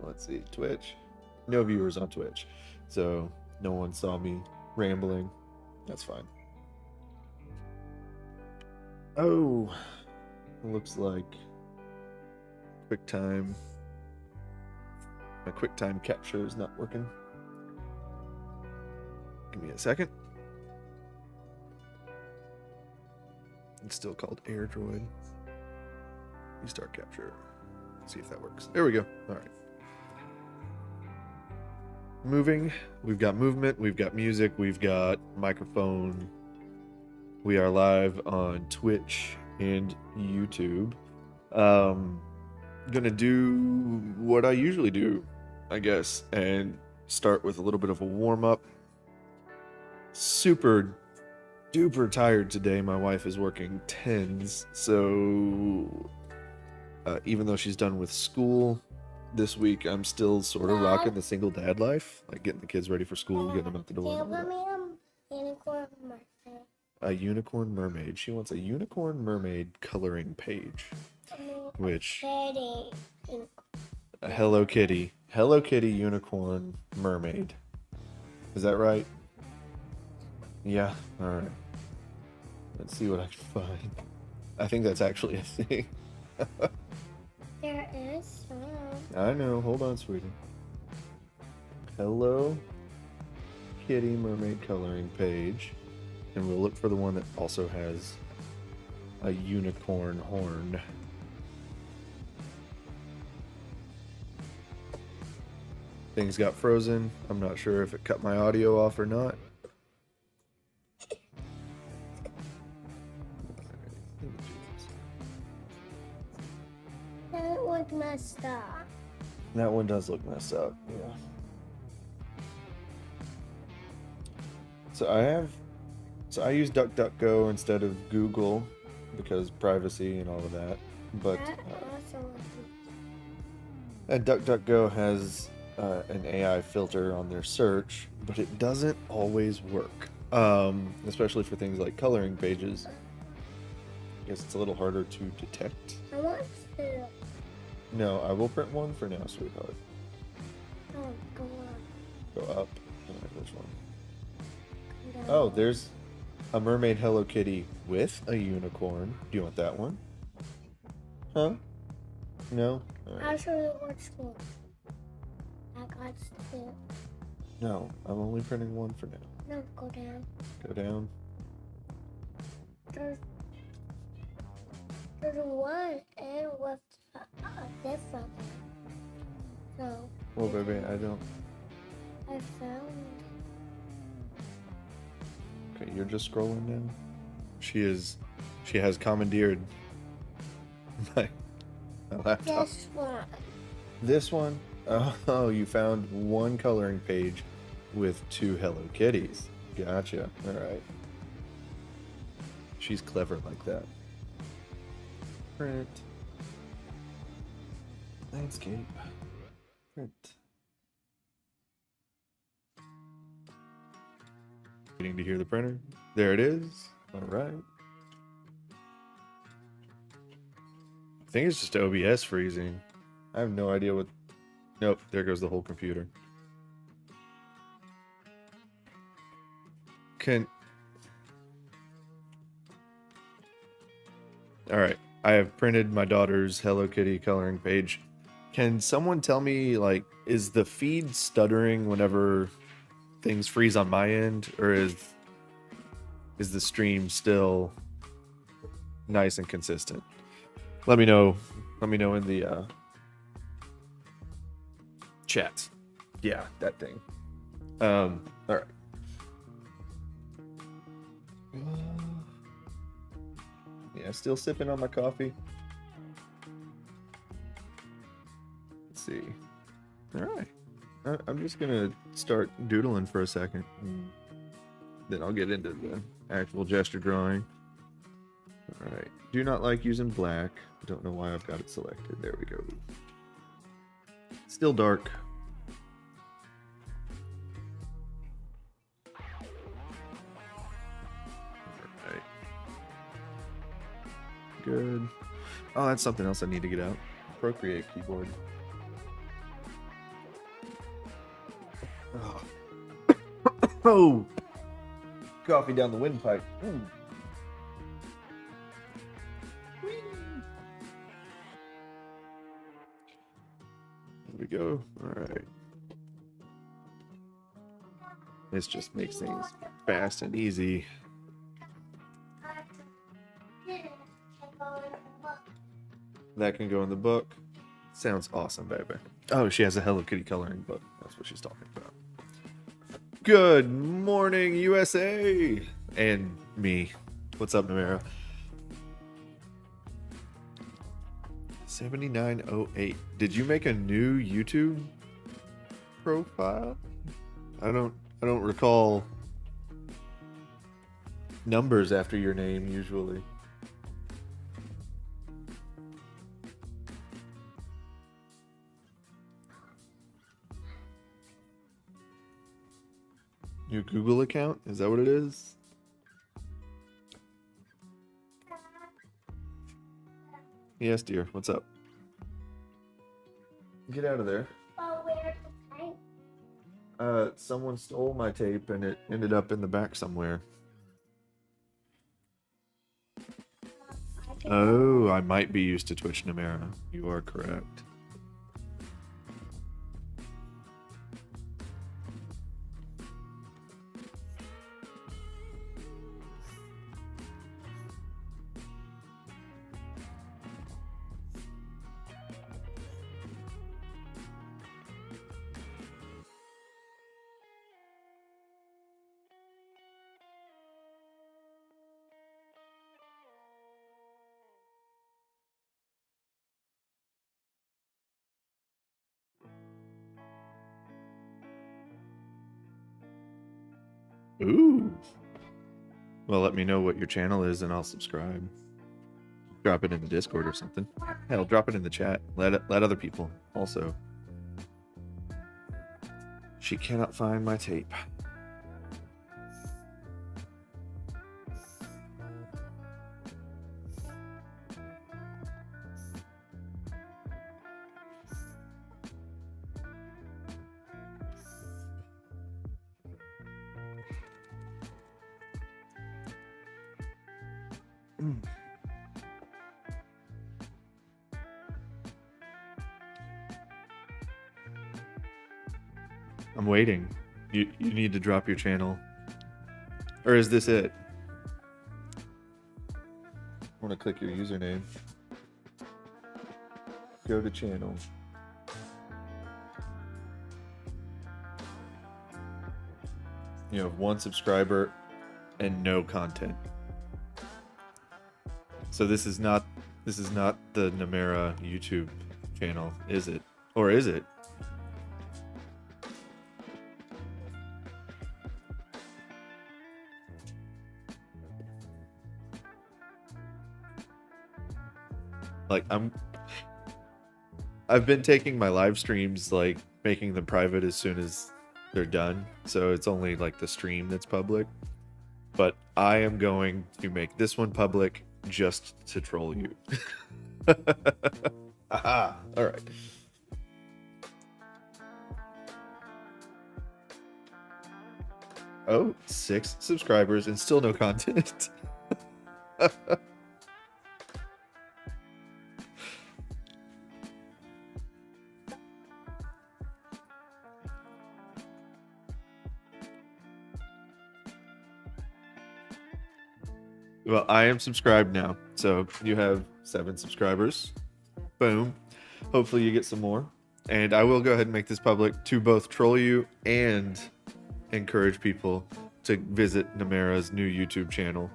Let's see, Twitch. No viewers on Twitch, so no one saw me rambling. That's fine. Oh, looks like QuickTime. My QuickTime capture is not working. Give me a second. It's still called AirDroid. Restart capture. Let's see if that works. There we go. All right. Moving. We've got movement. We've got music. We've got microphone. We are live on Twitch and YouTube. Gonna do what I usually do, I guess, and start with a little bit of a warm-up. Super duper tired today. My wife is working 10s, so even though she's done with school this week, I'm still sort of rocking the single dad life, like getting the kids ready for school, getting them out the door. Unicorn mermaid. A unicorn mermaid. She wants a unicorn mermaid coloring page, which a Hello Kitty unicorn mermaid. Is that right? Yeah. All right. Let's see what I can find. I think that's actually a thing. There is some. I know. Hold on, sweetie. Hello Kitty mermaid coloring page. And we'll look for the one that also has a unicorn horn. Things got frozen. I'm not sure if it cut my audio off or not. That look messed up. That one does look messed up, yeah. So I use DuckDuckGo instead of Google because privacy and all of that. But and DuckDuckGo has an AI filter on their search, but it doesn't always work. Especially for things like coloring pages. I guess it's a little harder to detect. I want to. No, I will print one for now, sweetheart. Oh, go on. Go up. Which one? Oh, there's a mermaid Hello Kitty with a unicorn. Do you want that one? Huh? No? All right. I'll show you which one. I got two. No, I'm only printing one for now. No, go down. Go down. There's one and with a different one. So. Well, baby, I found. Okay, you're just scrolling now. She has commandeered my laptop. This one. This one? Oh, you found one coloring page with two Hello Kitties. Gotcha. All right. She's clever like that. Print. Landscape. Print. Waiting to hear the printer. There it is. All right. I think it's just OBS freezing. I have no idea what... Nope, there goes the whole computer. Alright, I have printed my daughter's Hello Kitty coloring page. Can someone tell me, like, is the feed stuttering whenever things freeze on my end? Or is the stream still nice and consistent? Let me know in the chat. Yeah, that thing. All right. Yeah, still sipping on my coffee. Let's see. All right. I'm just gonna start doodling for a second. Then I'll get into the actual gesture drawing. All right. Do not like using black. I don't know why I've got it selected. There we go. Still dark. Alright. Good. Oh, that's something else I need to get out. Procreate keyboard. Oh. Oh! Coffee down the windpipe. Mm. There we go. Alright. This just makes things fast and easy. That can go in the book. Sounds awesome, baby. Oh, she has a Hello Kitty coloring book. That's what she's talking about. Good morning, USA! And me. What's up, Namera? 7908. Did you make a new YouTube profile? I don't recall numbers after your name usually. Your Google account? Is that what it is? Yes, dear. What's up? Get out of there. Oh, where's the tape? Someone stole my tape and it ended up in the back somewhere. Oh, I might be used to Twitch, Namera. You are correct. Ooh. Well, let me know what your channel is and I'll subscribe. Drop it in the Discord or something. Hell, drop it in the chat. Let other people also. She cannot find my tape. I'm waiting. You need to drop your channel. Or is this it? I want to click your username. Go to channel. You have 1 subscriber and no content. So this is not the Namera YouTube channel, is it? Or is it? Like I've been taking my live streams, like making them private as soon as they're done. So it's only like the stream that's public. But I am going to make this one public just to troll you. Aha! All right. Oh, 6 subscribers and still no content. Well, I am subscribed now, so you have 7 subscribers. Boom. Hopefully you get some more. And I will go ahead and make this public to both troll you and encourage people to visit Namera's new YouTube channel.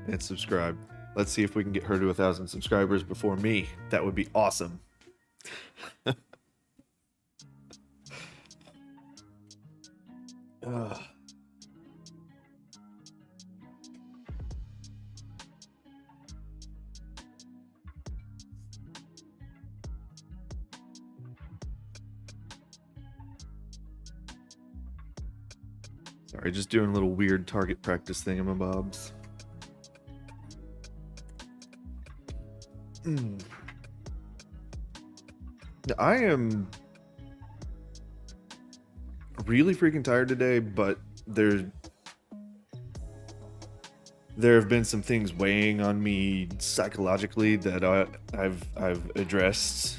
And subscribe. Let's see if we can get her to 1,000 subscribers before me. That would be awesome. Ugh. Sorry, just doing a little weird target practice thingamabobs. I am really freaking tired today, but there have been some things weighing on me psychologically that I've addressed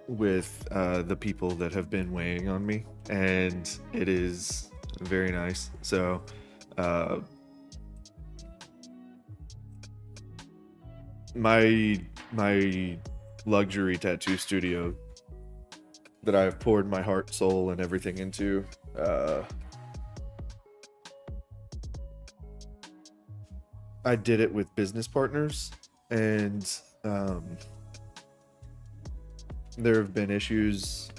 with the people that have been weighing on me, and it is very nice. So my luxury tattoo studio that I've poured my heart, soul, and everything into, I did it with business partners, and there have been issues.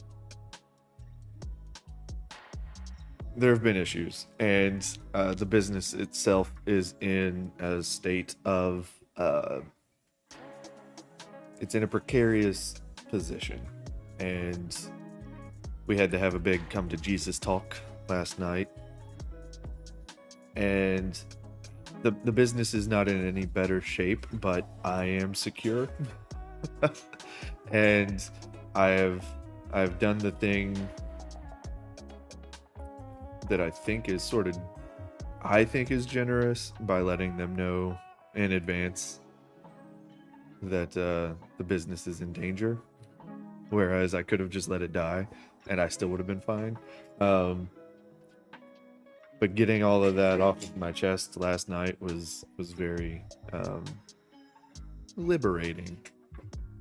And the business itself is in a state of it's in a precarious position, and we had to have a big come to Jesus talk last night, and the business is not in any better shape, but I am secure. And I've done the thing that I think is generous by letting them know in advance that the business is in danger, whereas I could have just let it die and I still would have been fine. But getting all of that off of my chest last night was very liberating.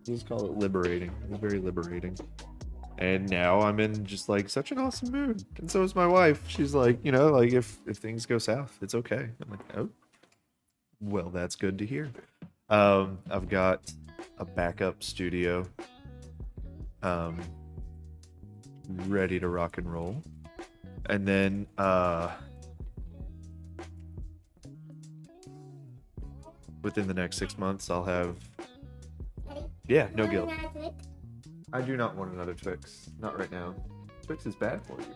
Let's call it liberating. It was very liberating. And now I'm in just like such an awesome mood. And so is my wife. She's like, like if things go south, it's okay. I'm like, oh, well, that's good to hear. I've got a backup studio ready to rock and roll. And then within the next 6 months, I'll have... Yeah, no guilt. I do not want another Twix. Not right now. Twix is bad for you,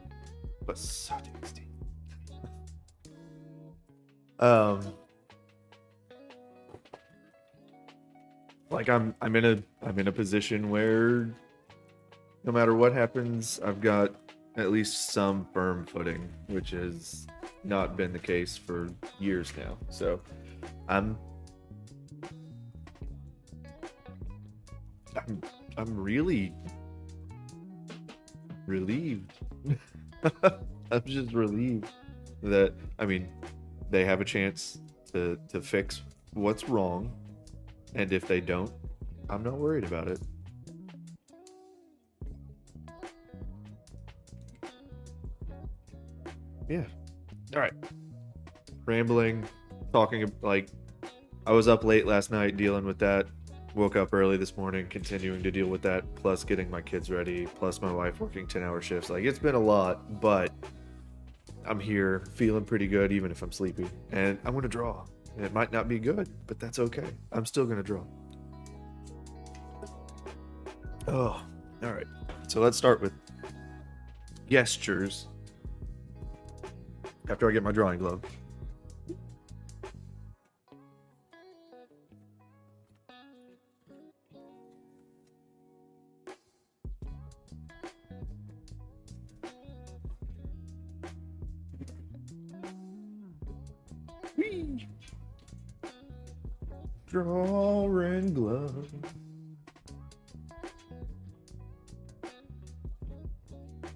but so tasty. Like I'm in a position where no matter what happens, I've got at least some firm footing, which has not been the case for years now. So I'm really relieved. I'm just relieved that, I mean, they have a chance to fix what's wrong, and if they don't, I'm not worried about it. Yeah. All right. Rambling, talking, like, I was up late last night dealing with that. Woke up early this morning, continuing to deal with that, plus getting my kids ready, plus my wife working 10-hour shifts. Like, it's been a lot, but I'm here feeling pretty good, even if I'm sleepy. And I'm going to draw. And it might not be good, but that's okay. I'm still going to draw. Oh, all right. So let's start with gestures after I get my drawing glove. Whee! Drawing glove.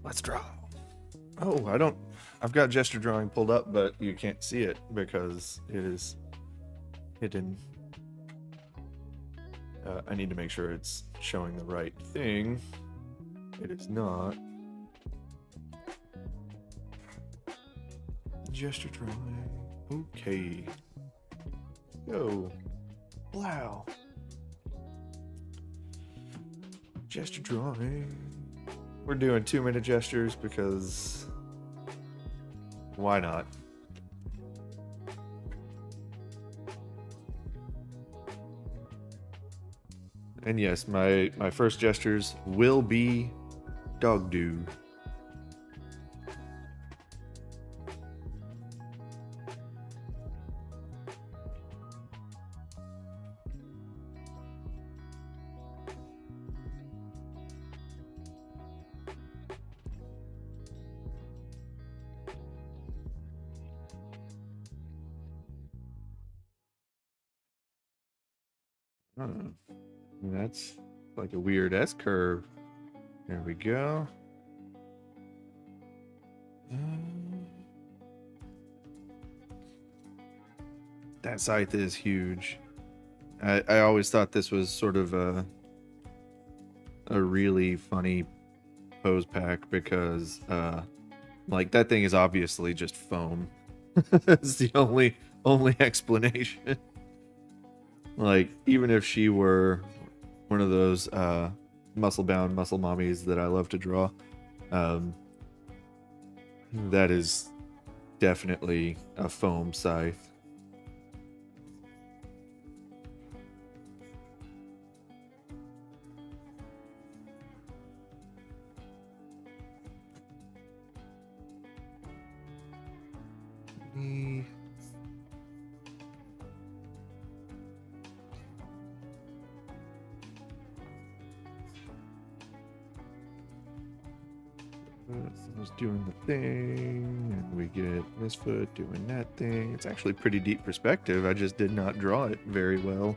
Let's draw. Oh, I've got gesture drawing pulled up, but you can't see it because it is hidden. I need to make sure it's showing the right thing. It is not. Gesture drawing. Okay. Go. Wow. Gesture drawing. We're doing 2-minute gestures because why not? And yes, my first gestures will be dog do. Huh. That's like a weird S curve. There we go. That scythe is huge. I always thought this was sort of a really funny pose pack because like that thing is obviously just foam. It's the only explanation. Like even if she were one of those muscle bound muscle mommies that I love to draw, that is definitely a foam scythe. Was doing the thing, and we get Misfoot doing that thing. It's actually pretty deep perspective. I just did not draw it very well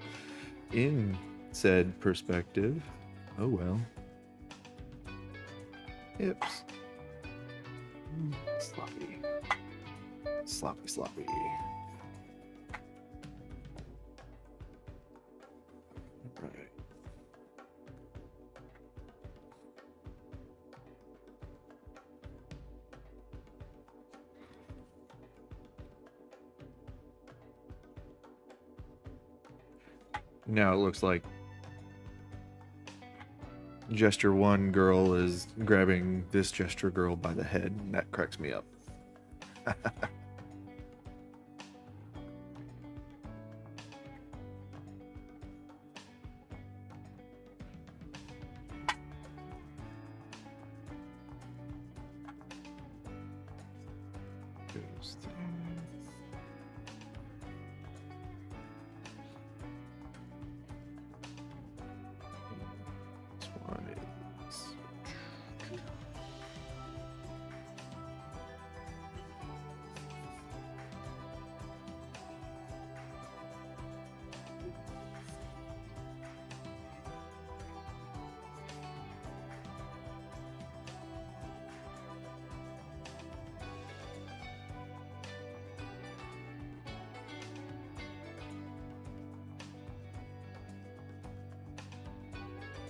in said perspective. Oh well. Hips. Sloppy. Sloppy, sloppy. All right. Now it looks like Gesture 1 girl is grabbing this Gesture girl by the head, and that cracks me up. Goes there. This one is...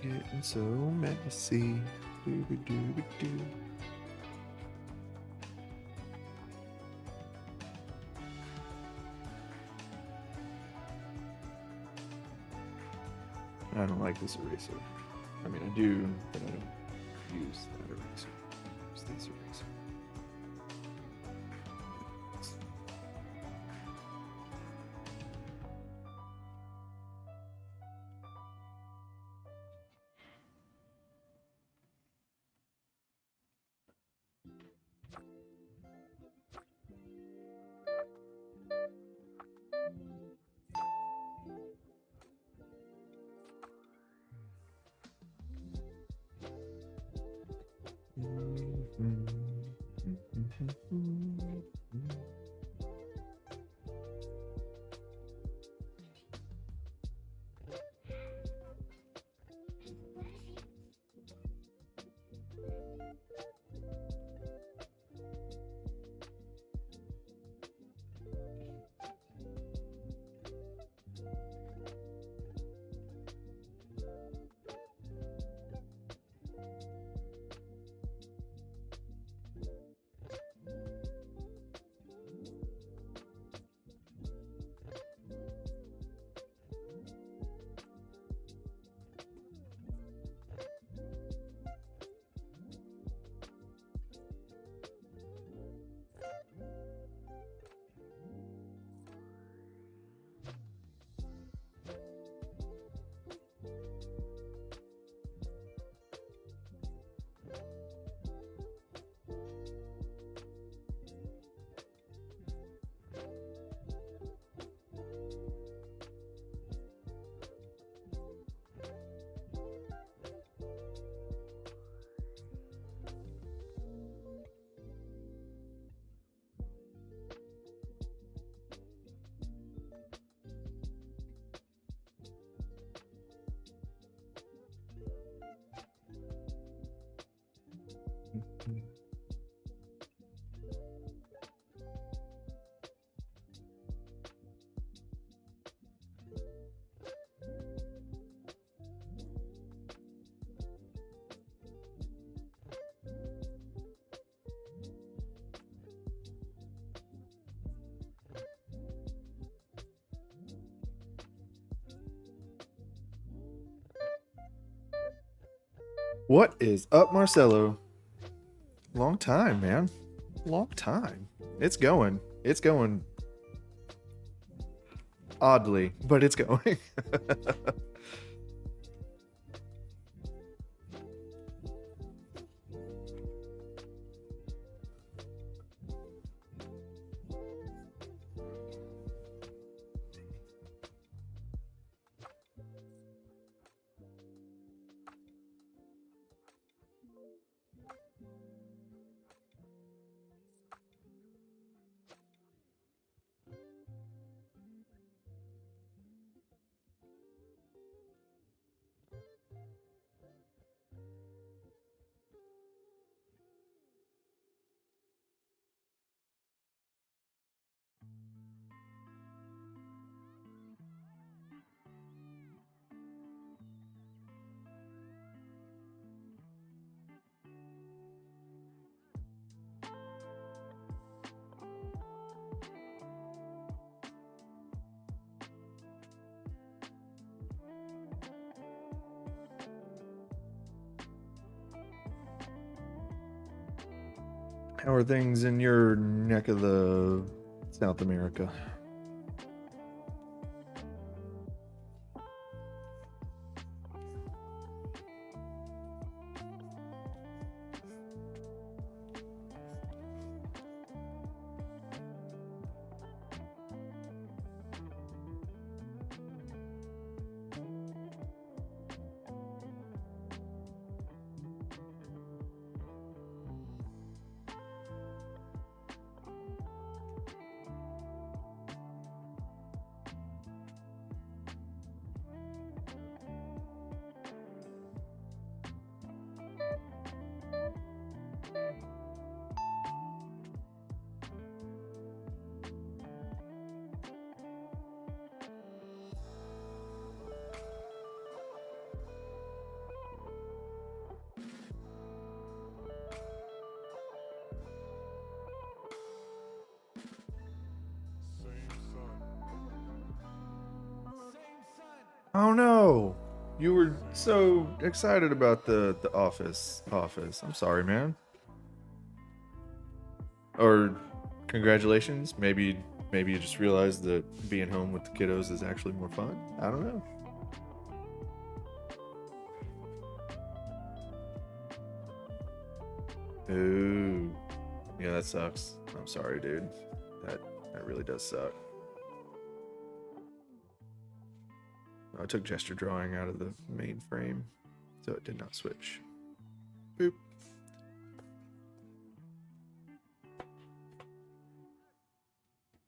Getting so messy. Doo-ba-doo-ba-doo. I don't like this eraser. I mean, I do, but I don't use that eraser. Use this eraser. What is up, Marcelo? Long time, man. Long time. It's going. It's going oddly, but it's going. How are things in your neck of the South America? Oh no! You were so excited about the office. I'm sorry, man. Or congratulations. Maybe you just realized that being home with the kiddos is actually more fun. I don't know. Ooh. Yeah, that sucks. I'm sorry, dude. That really does suck. I took gesture drawing out of the main frame, so it did not switch. Boop.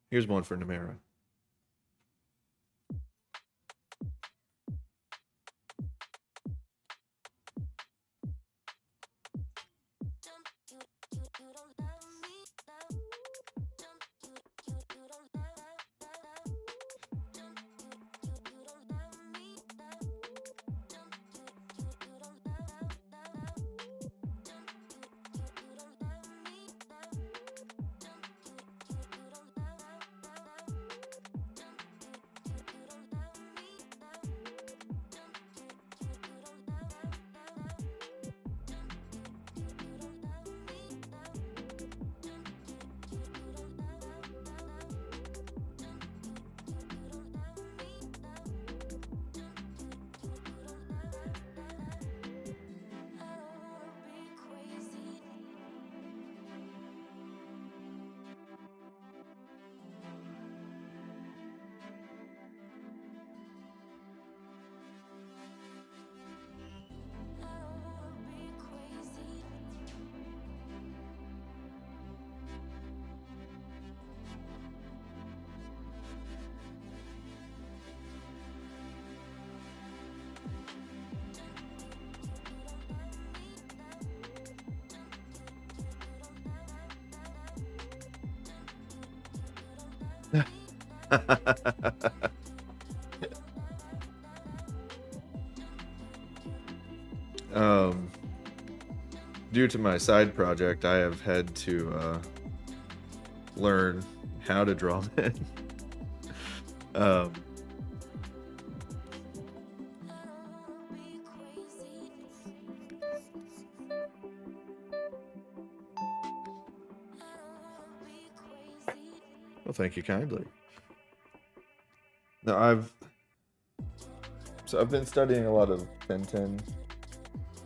Here's one for Namera. um, Due to my side project, I have had to learn how to draw men. um, Well, thank you kindly. Now, I've been studying a lot of Tenten,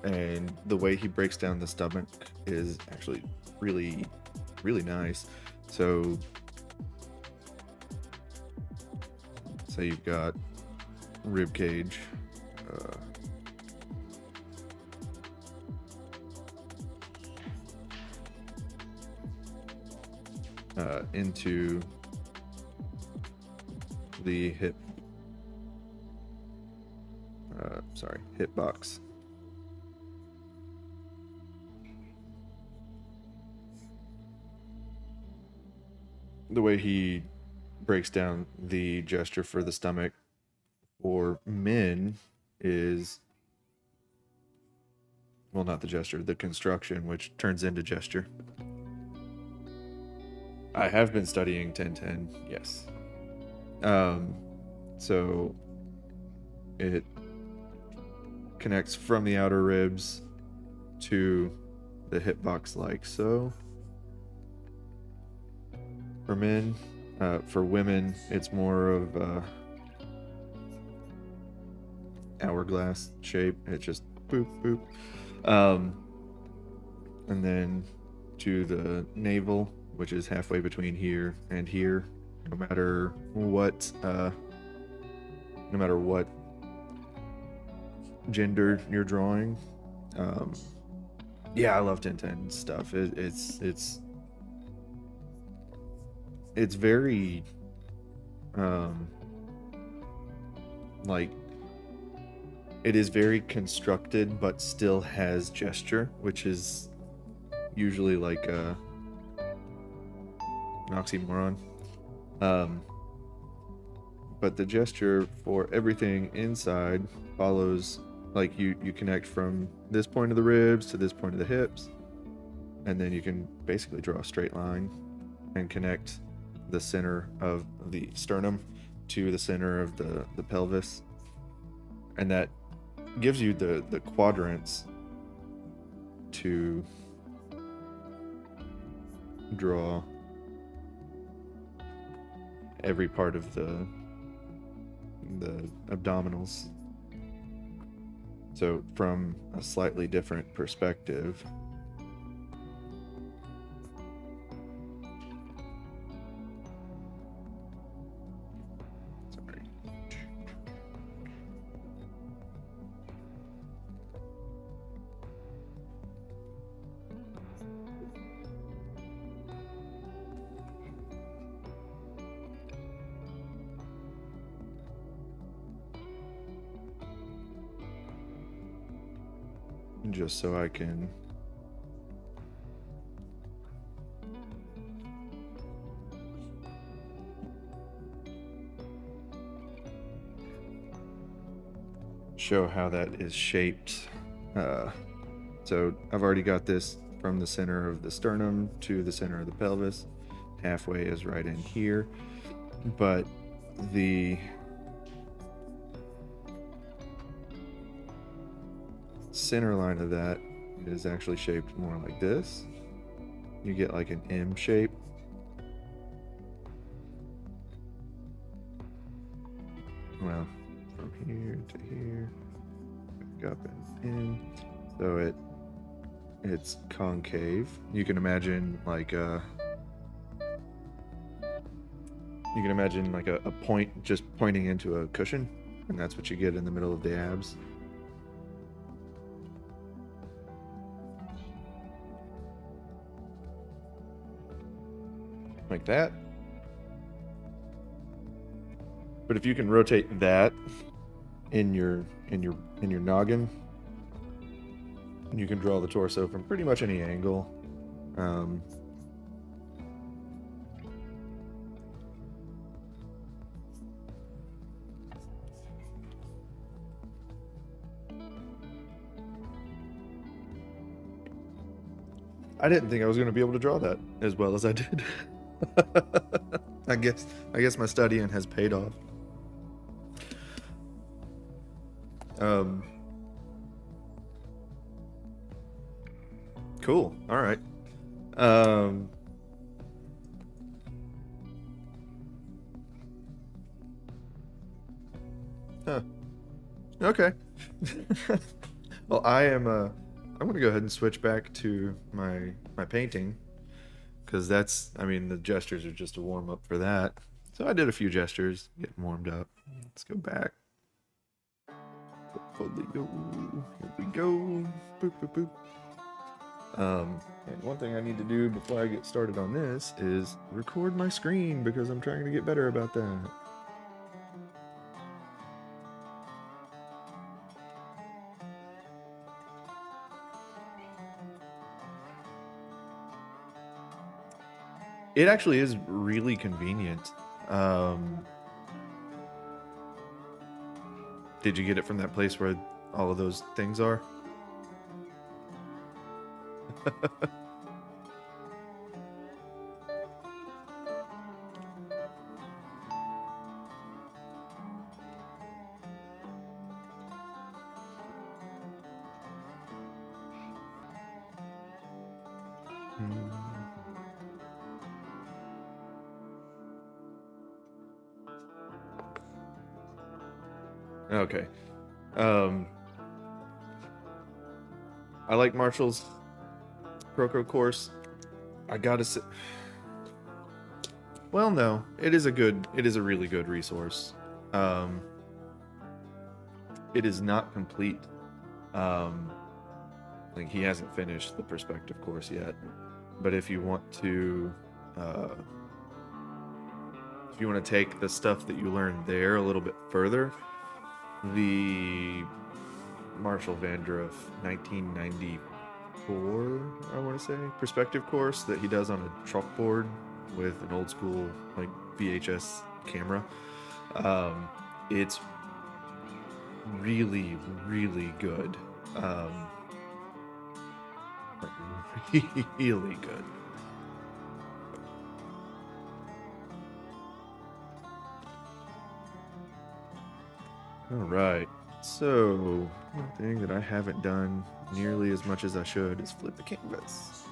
and the way he breaks down the stomach is actually really, really nice. So you've got rib cage, into the hip box. The way he breaks down the gesture for the stomach for men is, well, not the gesture, the construction, which turns into gesture. I have been studying Tenten, yes. So it connects from the outer ribs to the hip box like so. For men, for women, it's more of hourglass shape. It's just boop boop. And then to the navel, which is halfway between here and here. No matter what gender you're drawing. Yeah, I love Tenten stuff. It's very like, it is very constructed but still has gesture, which is usually like an oxymoron. But the gesture for everything inside follows, like you connect from this point of the ribs to this point of the hips, and then you can basically draw a straight line and connect the center of the sternum to the center of the pelvis, and that gives you the quadrants to draw every part of the abdominals. So from a slightly different perspective. Sorry. Just so I can show how that is shaped. So I've already got this from the center of the sternum to the center of the pelvis. Halfway is right in here, but the center line of that is actually shaped more like this. You get like an M shape. Well, from here to here, back up and in. So it's concave. You can imagine like a point just pointing into a cushion, and that's what you get in the middle of the abs. Like that. But if you can rotate that in your noggin, you can draw the torso from pretty much any angle. I didn't think I was going to be able to draw that as well as I did. I guess my studying has paid off. Cool. All right. Huh. Okay. Well, I'm gonna go ahead and switch back to my painting, because that's, I mean, the gestures are just a warm up for that. So I did a few gestures, getting warmed up. Let's go back. Portfolio. Here we go. Boop boop boop. And one thing I need to do before I get started on this is record my screen, because I'm trying to get better about that. It actually is really convenient. Did you get it from that place where all of those things are? Okay. Um, I like Marshall's Croco course. I gotta say, well, no, it is a really good resource. It is not complete. Like, he hasn't finished the perspective course yet, but if you want to, take the stuff that you learned there a little bit further, the Marshall Vandroff 1994, I want to say, perspective course that he does on a chalkboard with an old school like VHS camera. It's really, really good. Really good. All right. So, one thing that I haven't done nearly as much as I should is flip the canvas.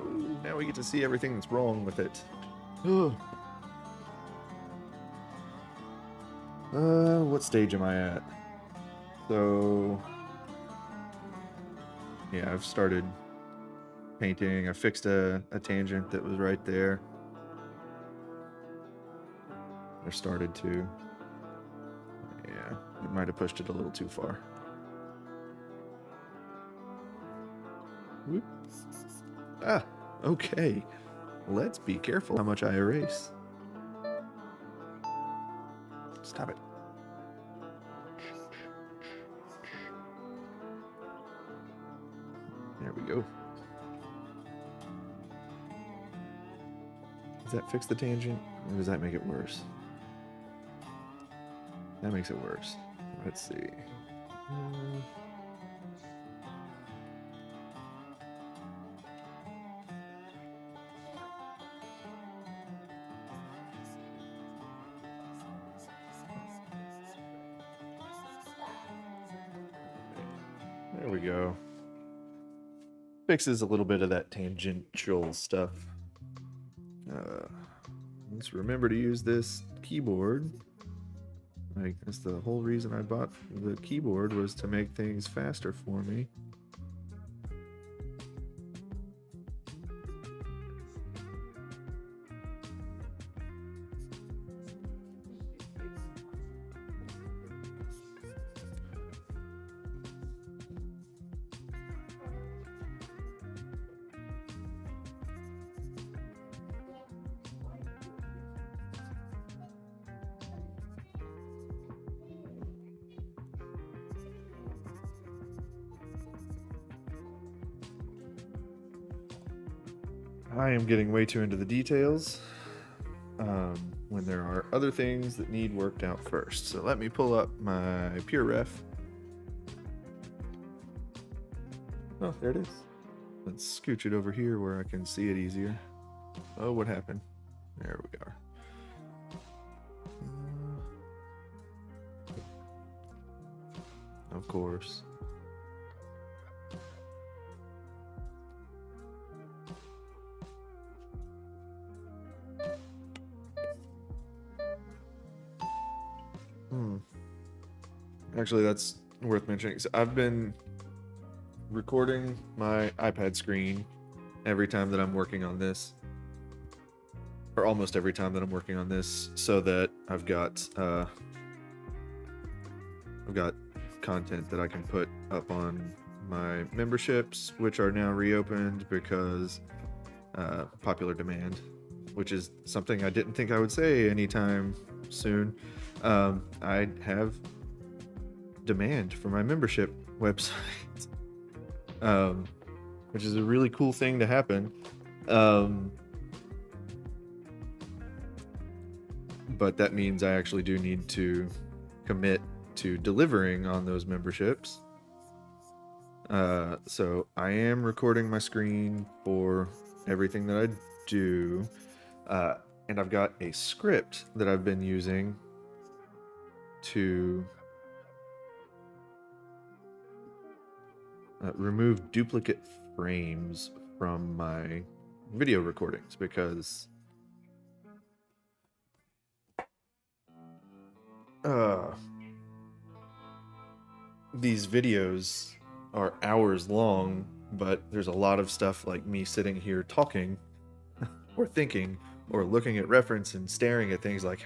Oh, now we get to see everything that's wrong with it. What stage am I at? So, yeah, I've started painting. I fixed a tangent that was right there. I started to. Yeah, I might have pushed it a little too far. Whoops. Ah, okay. Let's be careful how much I erase. Stop it. There we go. Does that fix the tangent, or does that make it worse? That makes it worse. Let's see. There we go. Fixes a little bit of that tangential stuff. Let's remember to use this keyboard. Like, that's the whole reason I bought the keyboard, was to make things faster for me. I am getting way too into the details when there are other things that need worked out first. So let me pull up my Pure Ref. Oh, there it is. Let's scooch it over here where I can see it easier. Oh, what happened? There we are. Of course. Actually, that's worth mentioning. So I've been recording my iPad screen every time that I'm working on this, or almost every time that I'm working on this, so that I've got content that I can put up on my memberships, which are now reopened because popular demand, which is something I didn't think I would say anytime soon. I have demand for my membership website, which is a really cool thing to happen. But that means I actually do need to commit to delivering on those memberships. So I am recording my screen for everything that I do. And I've got a script that I've been using to remove duplicate frames from my video recordings, because these videos are hours long, but there's a lot of stuff like me sitting here talking or thinking or looking at reference and staring at things like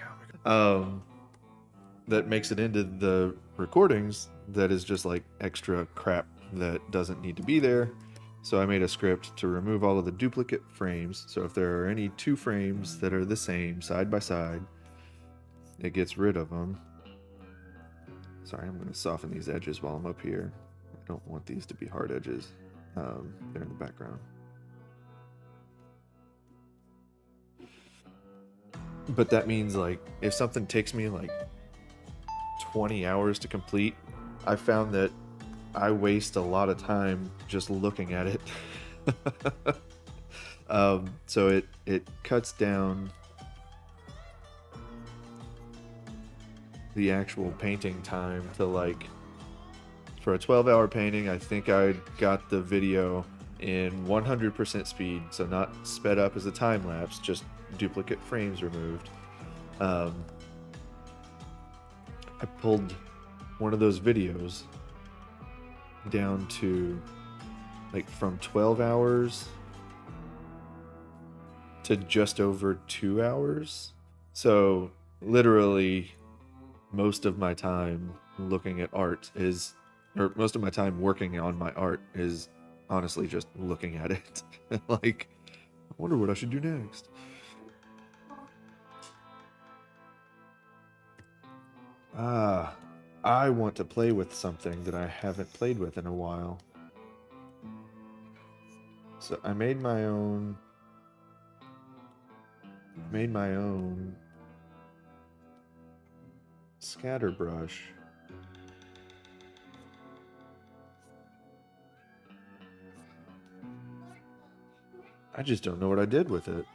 that makes it into the recordings that is just like extra crap that doesn't need to be there. So I made a script to remove all of the duplicate frames. So if there are any two frames that are the same side by side, it gets rid of them. Sorry, I'm going to soften these edges while I'm up here. I don't want these to be hard edges. They're in the background. But that means, like, if something takes me like 20 hours to complete, I found that I waste a lot of time just looking at it. So it cuts down the actual painting time to, like, for a 12-hour painting, I think I got the video in 100% speed, so not sped up as a time lapse, just duplicate frames removed. I pulled one of those videos down to, like, from 12 hours to just over 2 hours. So literally most of my time looking at art is, or most of my time working on my art is honestly just looking at it. Like, I wonder what I should do next. I want to play with something that I haven't played with in a while. So I made my own scatter brush. I just don't know what I did with it.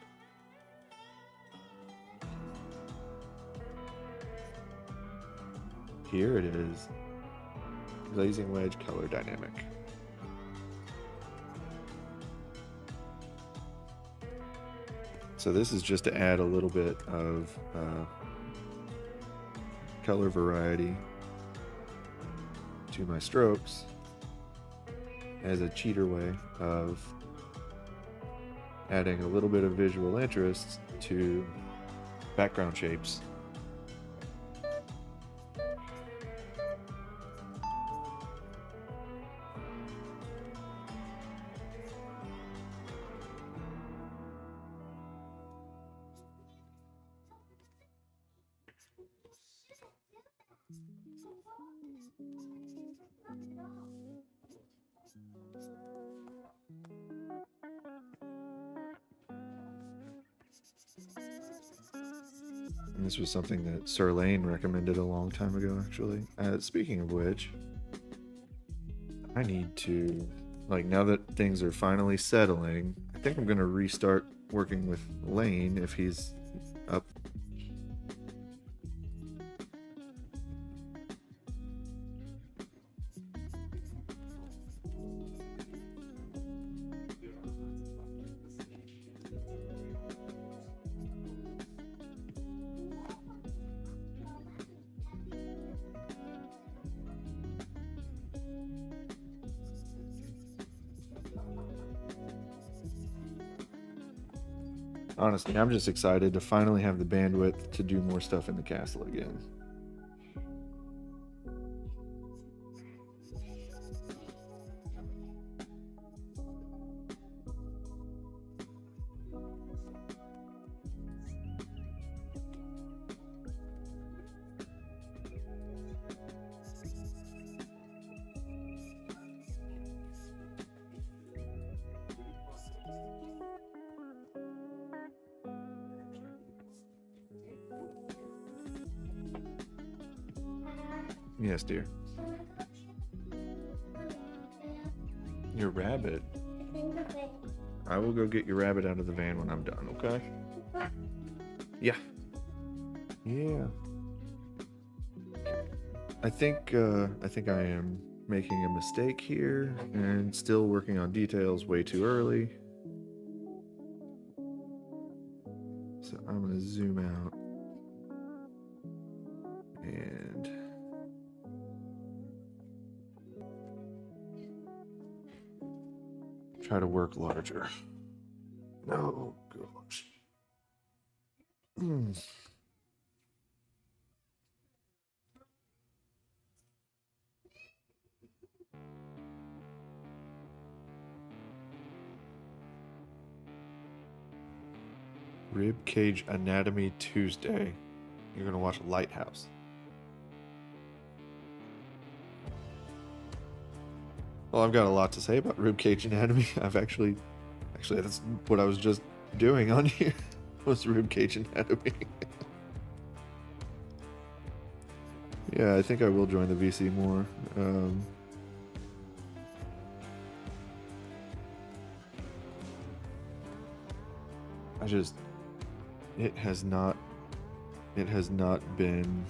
Here it is. Glazing wedge color dynamic. So this is just to add a little bit of color variety to my strokes as a cheater way of adding a little bit of visual interest to background shapes. And this was something that Sir Lane recommended a long time ago, actually. Speaking of which, I need to, like, now that things are finally settling, I think I'm going to restart working with Lane if he's up. Honestly, I'm just excited to finally have the bandwidth to do more stuff in the castle again. Yes, dear. Your rabbit? I will go get your rabbit out of the van when I'm done, okay? Yeah. Yeah. I think I am making a mistake here and still working on details way too early. So I'm gonna zoom out and try to work larger. Oh gosh. Ribcage Anatomy Tuesday. You're gonna watch Lighthouse. Well, I've got a lot to say about Ribcage Anatomy. Actually, that's what I was just doing on here. Was Ribcage Anatomy. Yeah, I think I will join the VC more. It has not been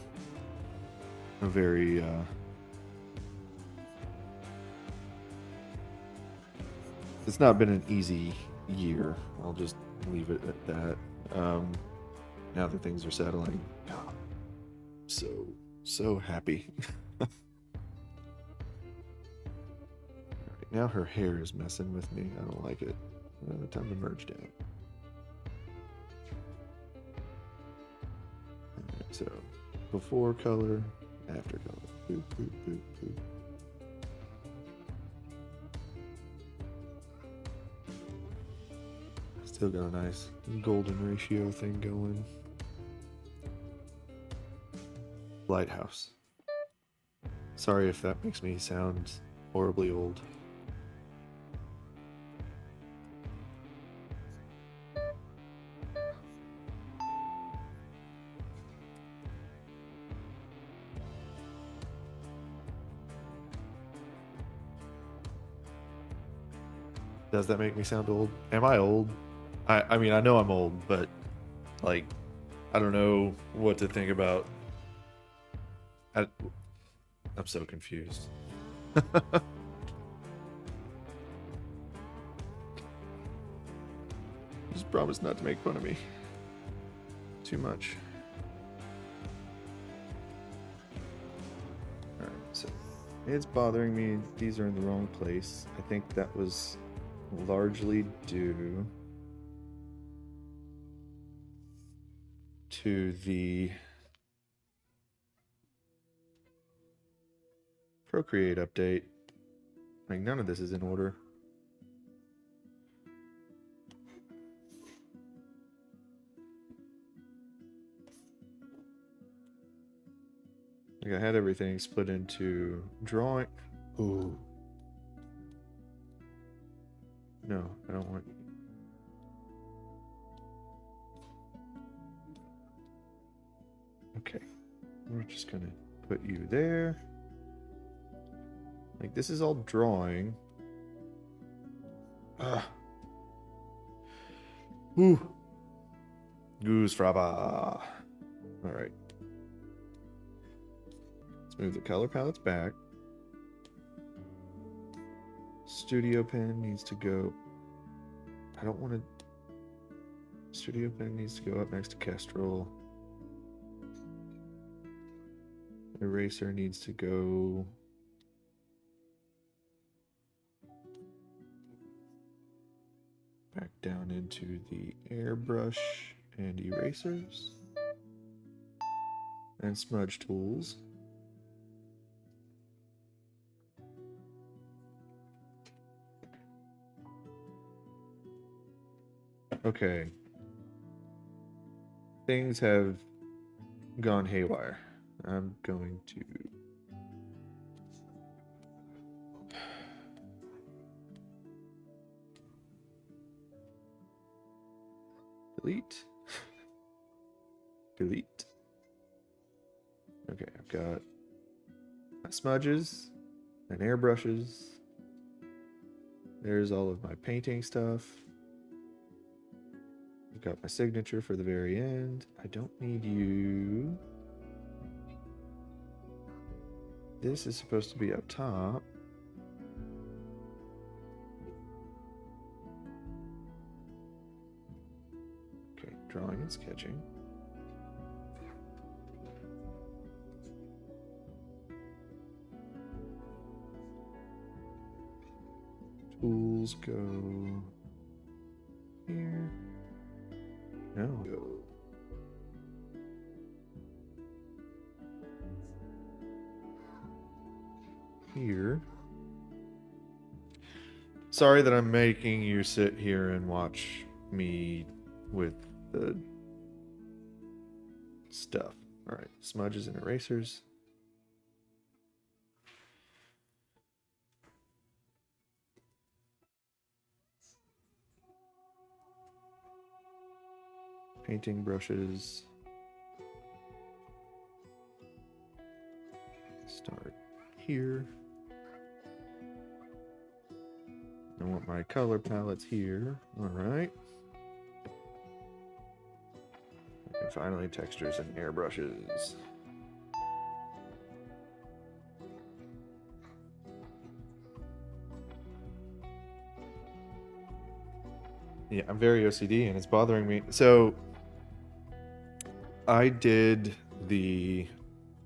a very it's not been an easy year. I'll just leave it at that. Now that things are settling, so happy. Right, now her hair is messing with me. I don't like it. Time to merge down. Alright, so before color, after color. Boop, boop, boop, boop. Still got a nice golden ratio thing going. Lighthouse. Sorry if that makes me sound horribly old. Does that make me sound old? Am I old? I mean, I know I'm old, but like, I don't know what to think about. I'm so confused. Just promise not to make fun of me too much. Alright, so it's bothering me. These are in the wrong place. I think that was largely due to the Procreate update. Like, none of this is in order. Like, I had everything split into drawing. Ooh. No, I don't want. Okay. We're just gonna put you there. Like, this is all drawing. Ooh. Goose fraba. Alright. Let's move the color palettes back. Studio pen needs to go. I don't want to. Studio pen needs to go up next to Kestrel. Eraser needs to go. Back down into the airbrush and erasers and smudge tools. Okay. Things have gone haywire. I'm going to delete. Delete. Okay, I've got my smudges and airbrushes. There's all of my painting stuff. I've got my signature for the very end. I don't need you. This is supposed to be up top. Okay, drawing and sketching. Tools go here. No. Go. Here. Sorry that I'm making you sit here and watch me with the stuff. All right, smudges and erasers. Painting brushes. Start here. I want my color palettes here. All right. And finally, textures and airbrushes. Yeah, I'm very OCD and it's bothering me. So I did the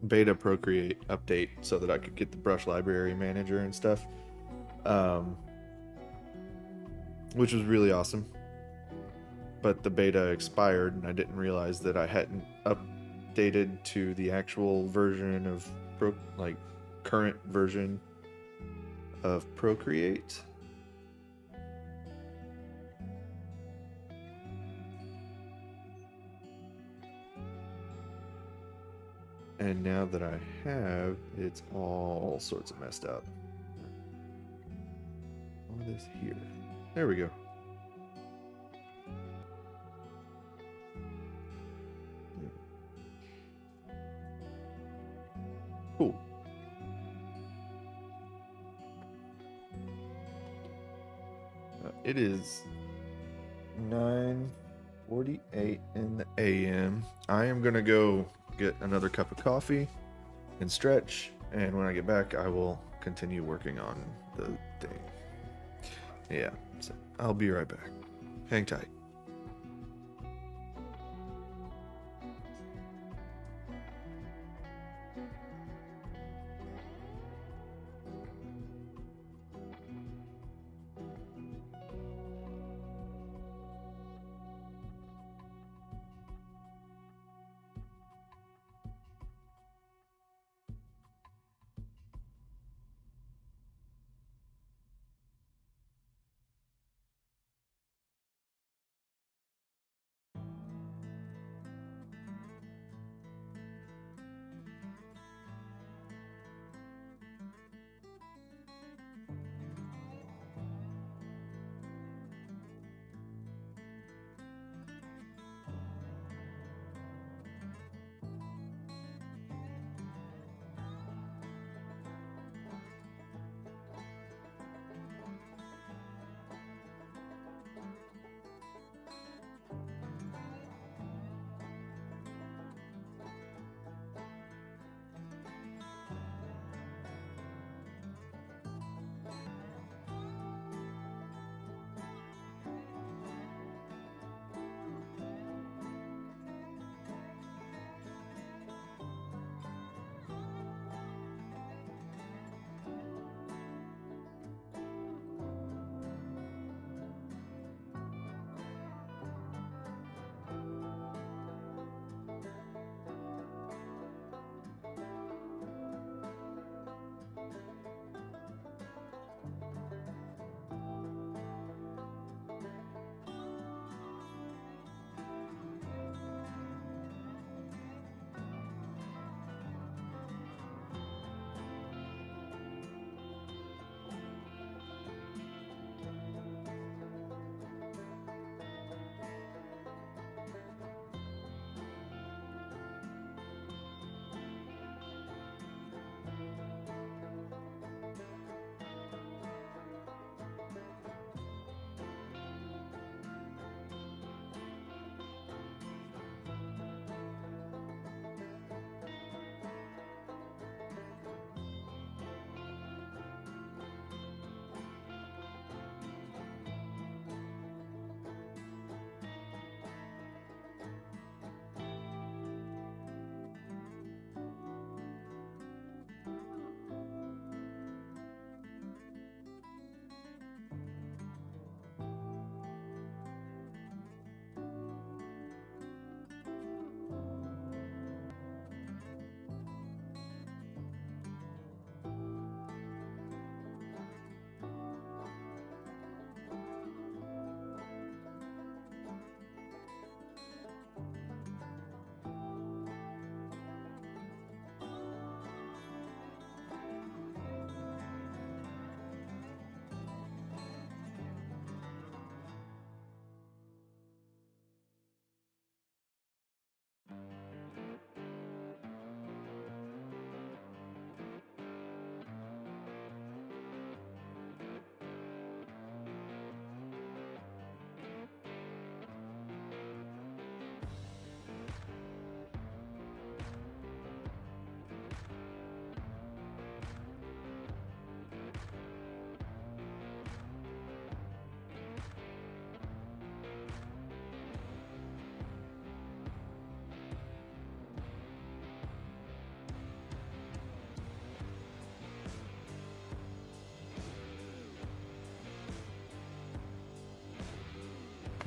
beta Procreate update so that I could get the brush library manager and stuff, which was really awesome. But the beta expired and I didn't realize that I hadn't updated to the actual version of current version of Procreate. And now that I have, it's all sorts of messed up. All this here. There we go. Cool. It is 9:48 in the AM. I am gonna go get another cup of coffee and stretch, and when I get back I will continue working on the thing. Yeah, so I'll be right back. Hang tight.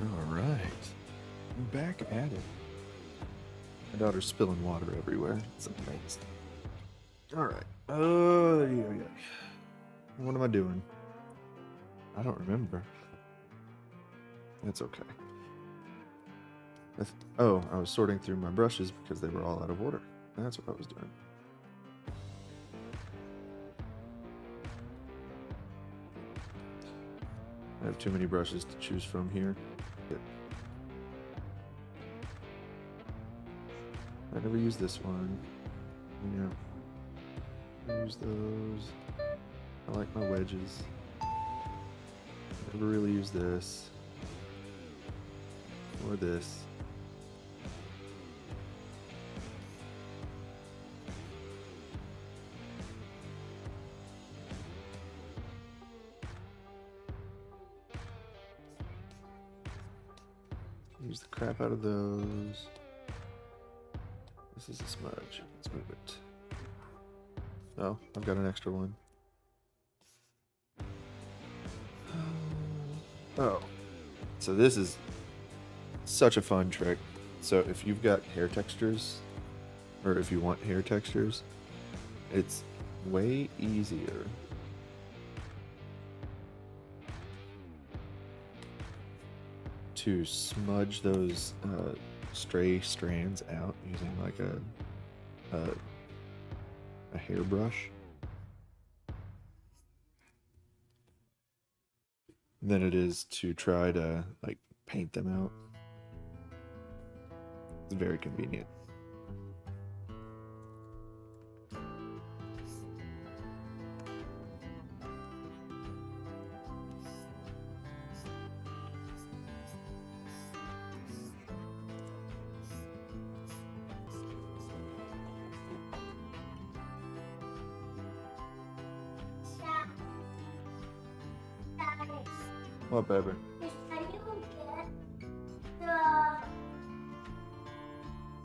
All right. I'm back at it. My daughter's spilling water everywhere. It's amazing. All right. Oh, yeah. What am I doing? I don't remember. It's okay. Oh, I was sorting through my brushes because they were all out of order. That's what I was doing. I have too many brushes to choose from here. I never use this one. Yeah. Use those. I like my wedges. Never really use this. Or this. Use the crap out of those. This is a smudge. Let's move it. Oh, I've got an extra one. Oh. So this is such a fun trick. So if you've got hair textures, or if you want hair textures, it's way easier to smudge those stray strands out using like a hairbrush than it is to try to like paint them out. It's very convenient. What, baby? Can you get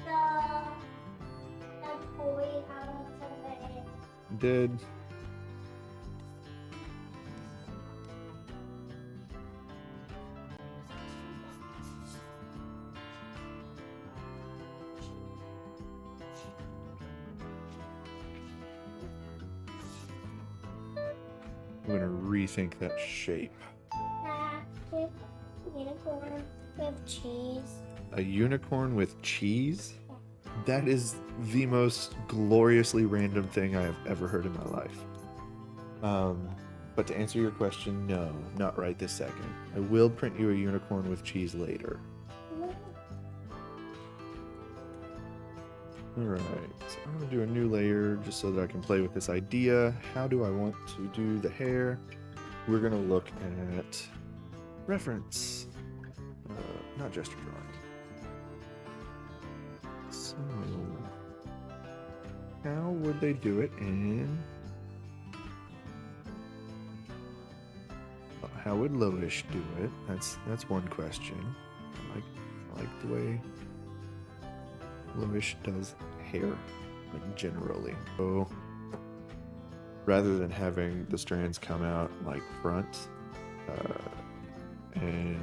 the toy out of it? Did. I'm gonna rethink that shape. Unicorn with cheese. A unicorn with cheese? That is the most gloriously random thing I have ever heard in my life. But to answer your question, no, not right this second. I will print you a unicorn with cheese later. Alright, so I'm going to do a new layer just so that I can play with this idea. How do I want to do the hair? We're going to look at reference, not gesture drawing. So, how would they do it in... How would Loish do it? That's one question. I like the way Loish does hair, like generally. So rather than having the strands come out like front and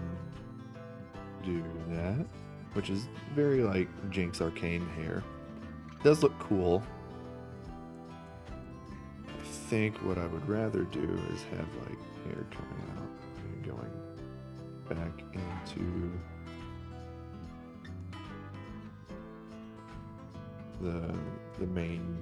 do that, which is very like Jinx Arcane hair, it does look cool. I think what I would rather do is have like hair coming out and going back into the main.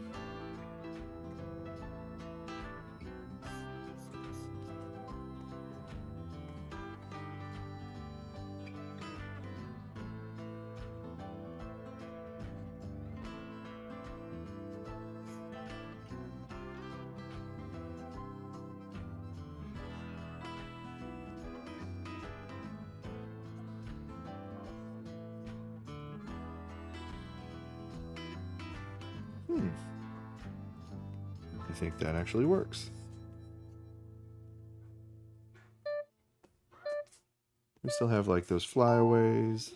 I think that actually works. We still have like those flyaways.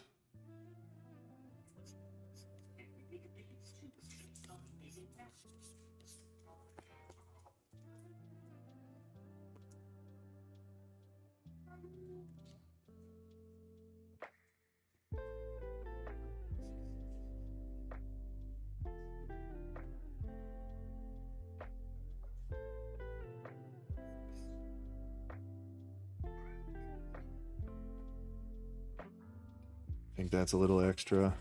think that's a little extra.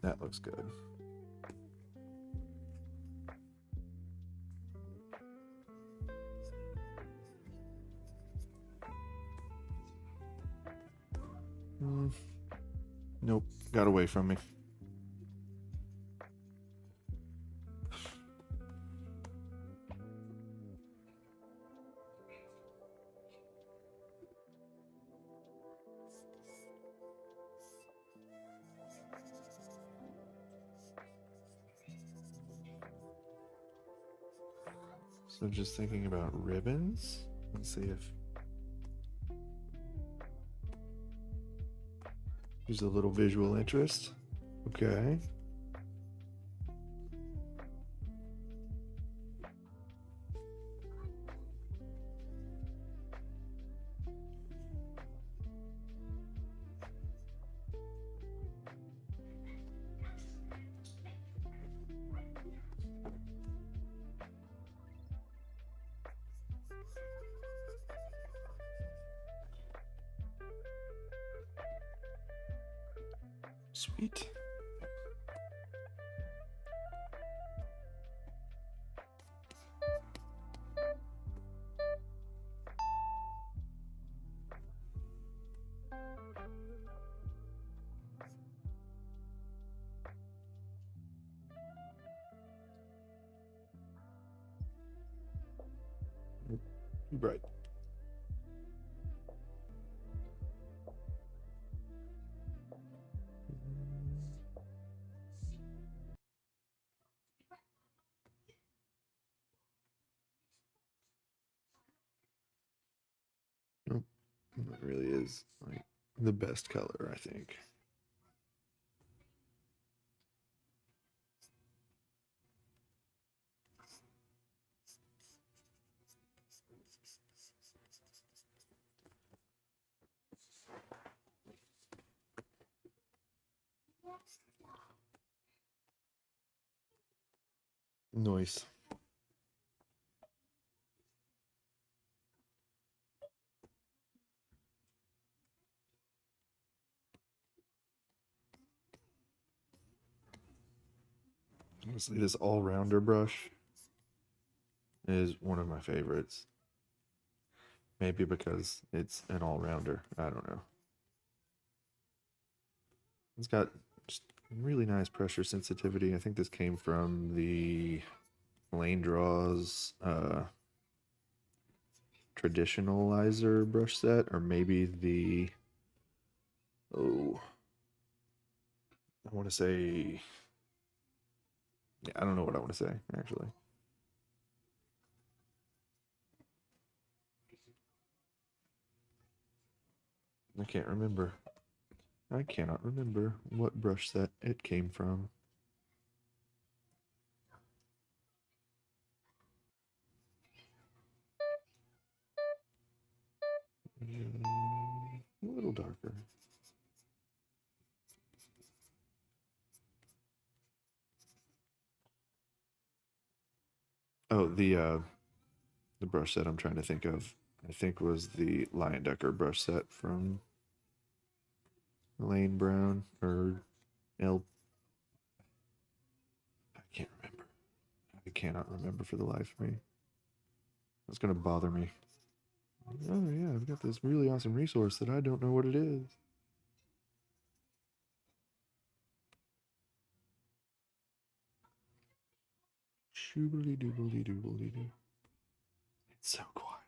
That looks good. Nope, got away from me. So just thinking about ribbons. Let's see if there's a little visual interest. Okay. Sweet. Too bright. Nope. That really is like the best color, I think. Nice. Honestly, this all-rounder brush is one of my favorites. Maybe because it's an all-rounder. I don't know. It's got just really nice pressure sensitivity. I think this came from the Lane Draws Traditionalizer brush set, or maybe the, oh, I want to say, yeah, I don't know what I want to say, actually. I can't remember. I cannot remember what brush set it came from. A little darker. Oh, the brush set I'm trying to think of, I think was the Leyendecker brush set from Lane Brown or L. I can't remember. I cannot remember for the life of me. That's gonna bother me. Oh yeah, I've got this really awesome resource that I don't know what it is. Shoobly doobly doobly doo. It's so quiet.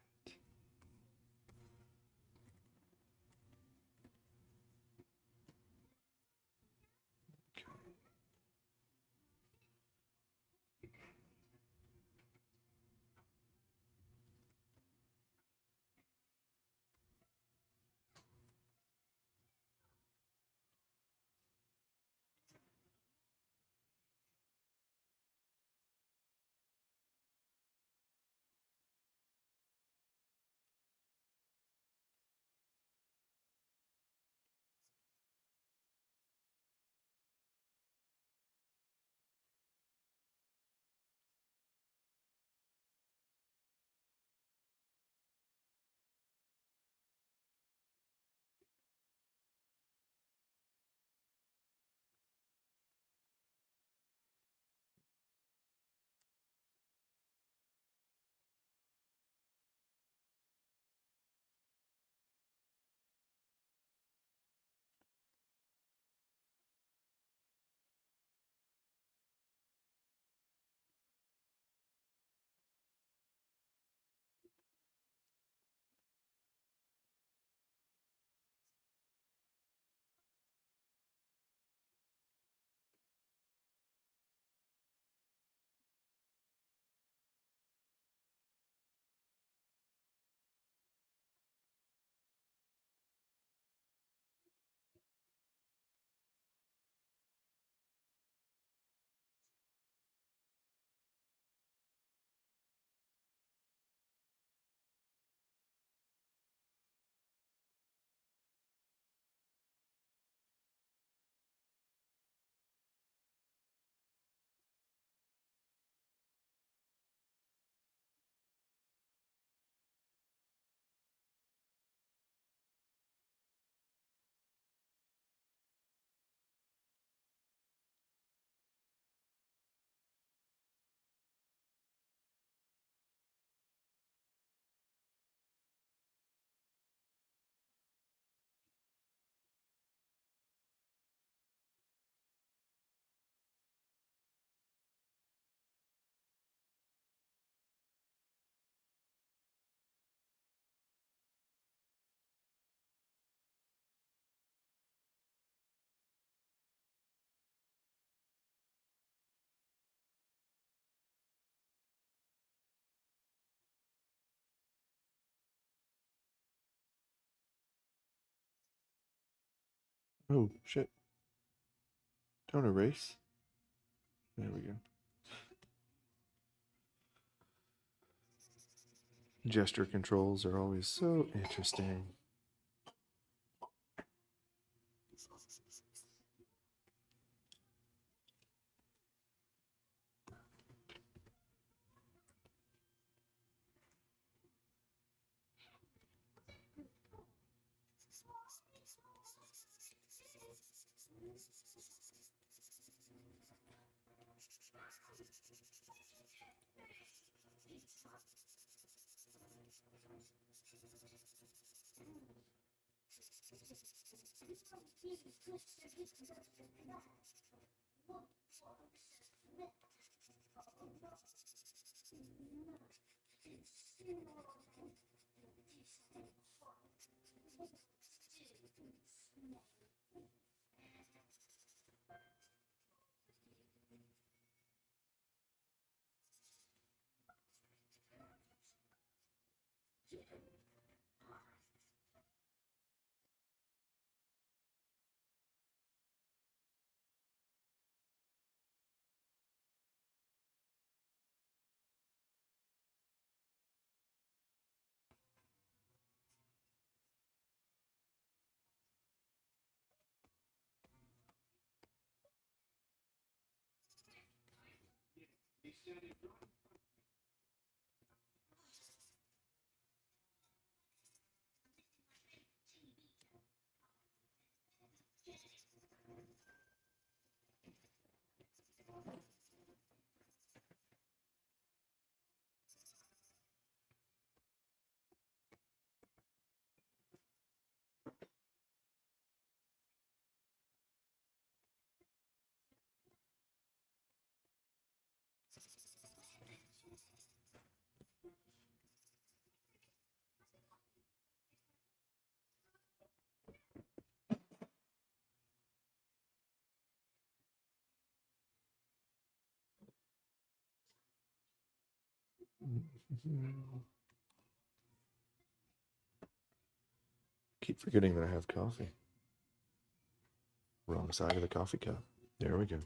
Oh, shit. Don't erase. There we go. Gesture controls are always so interesting. Keep forgetting that I have coffee. Wrong side of the coffee cup. There we go.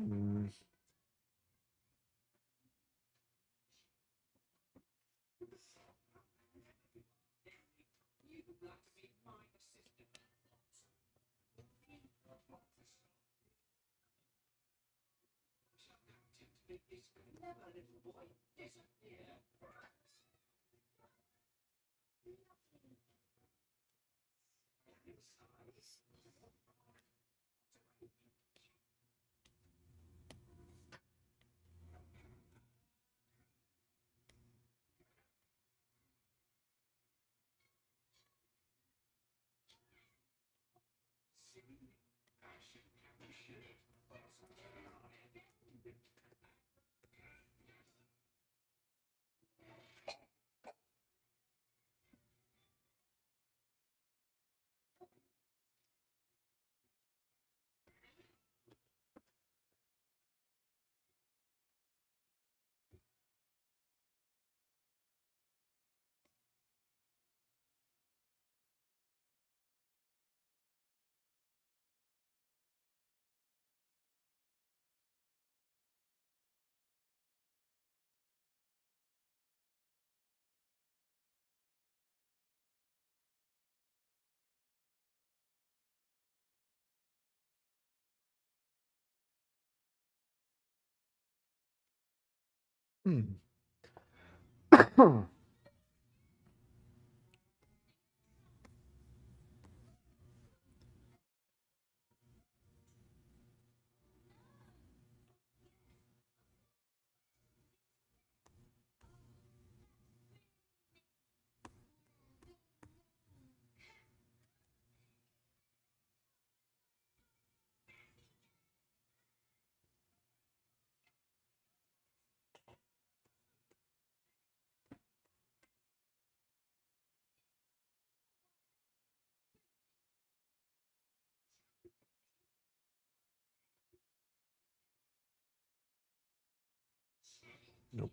Mm. Hmm. Nope.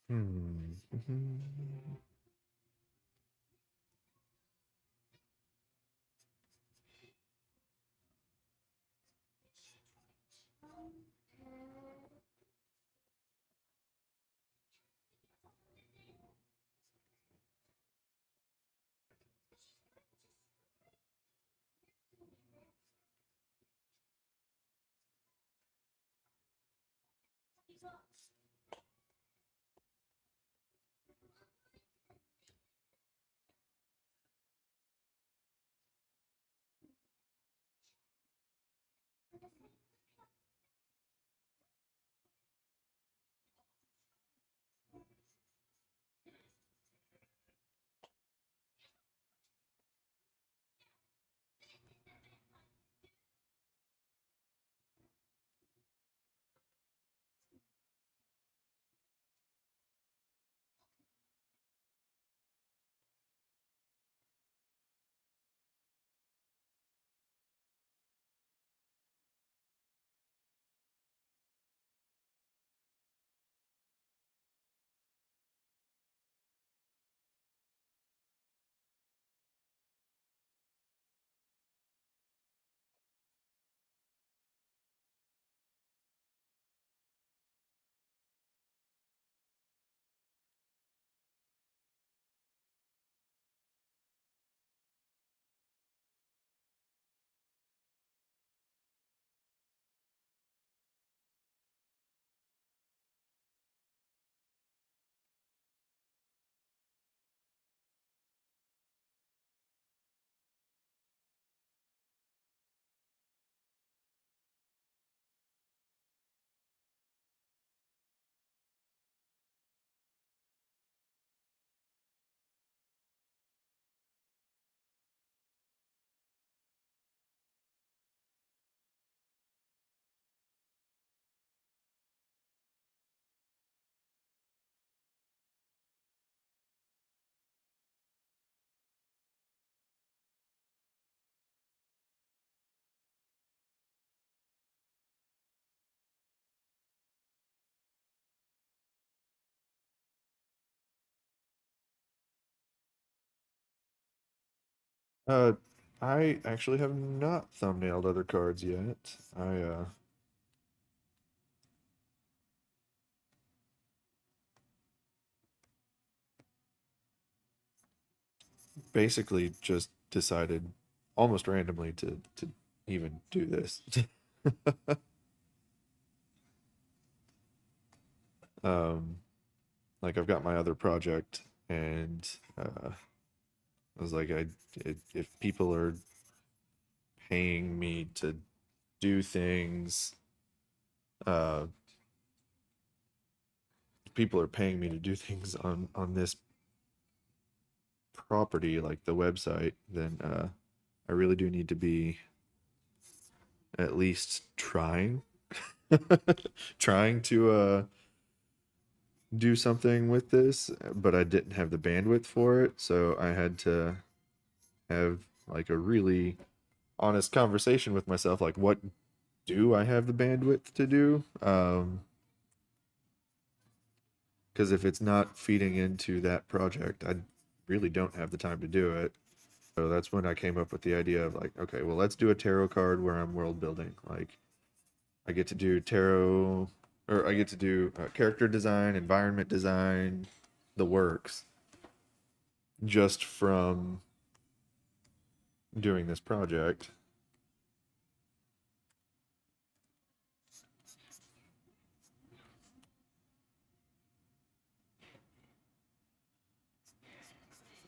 Hmm. Mhm. Uh, I actually have not thumbnailed other cards yet. I basically just decided almost randomly to even do this. Um, like I've got my other project, and I was like, if people are paying me to do things, uh, people are paying me to do things on this property, like the website, then I really do need to be at least trying, trying to do something with this, but I didn't have the bandwidth for it, so I had to have like a really honest conversation with myself, like what do I have the bandwidth to do? Because if it's not feeding into that project, I really don't have the time to do it. So that's when I came up with the idea of like, okay, well, let's do a tarot card where I'm world building. Like, I get to do tarot, or I get to do character design, environment design, the works, just from doing this project.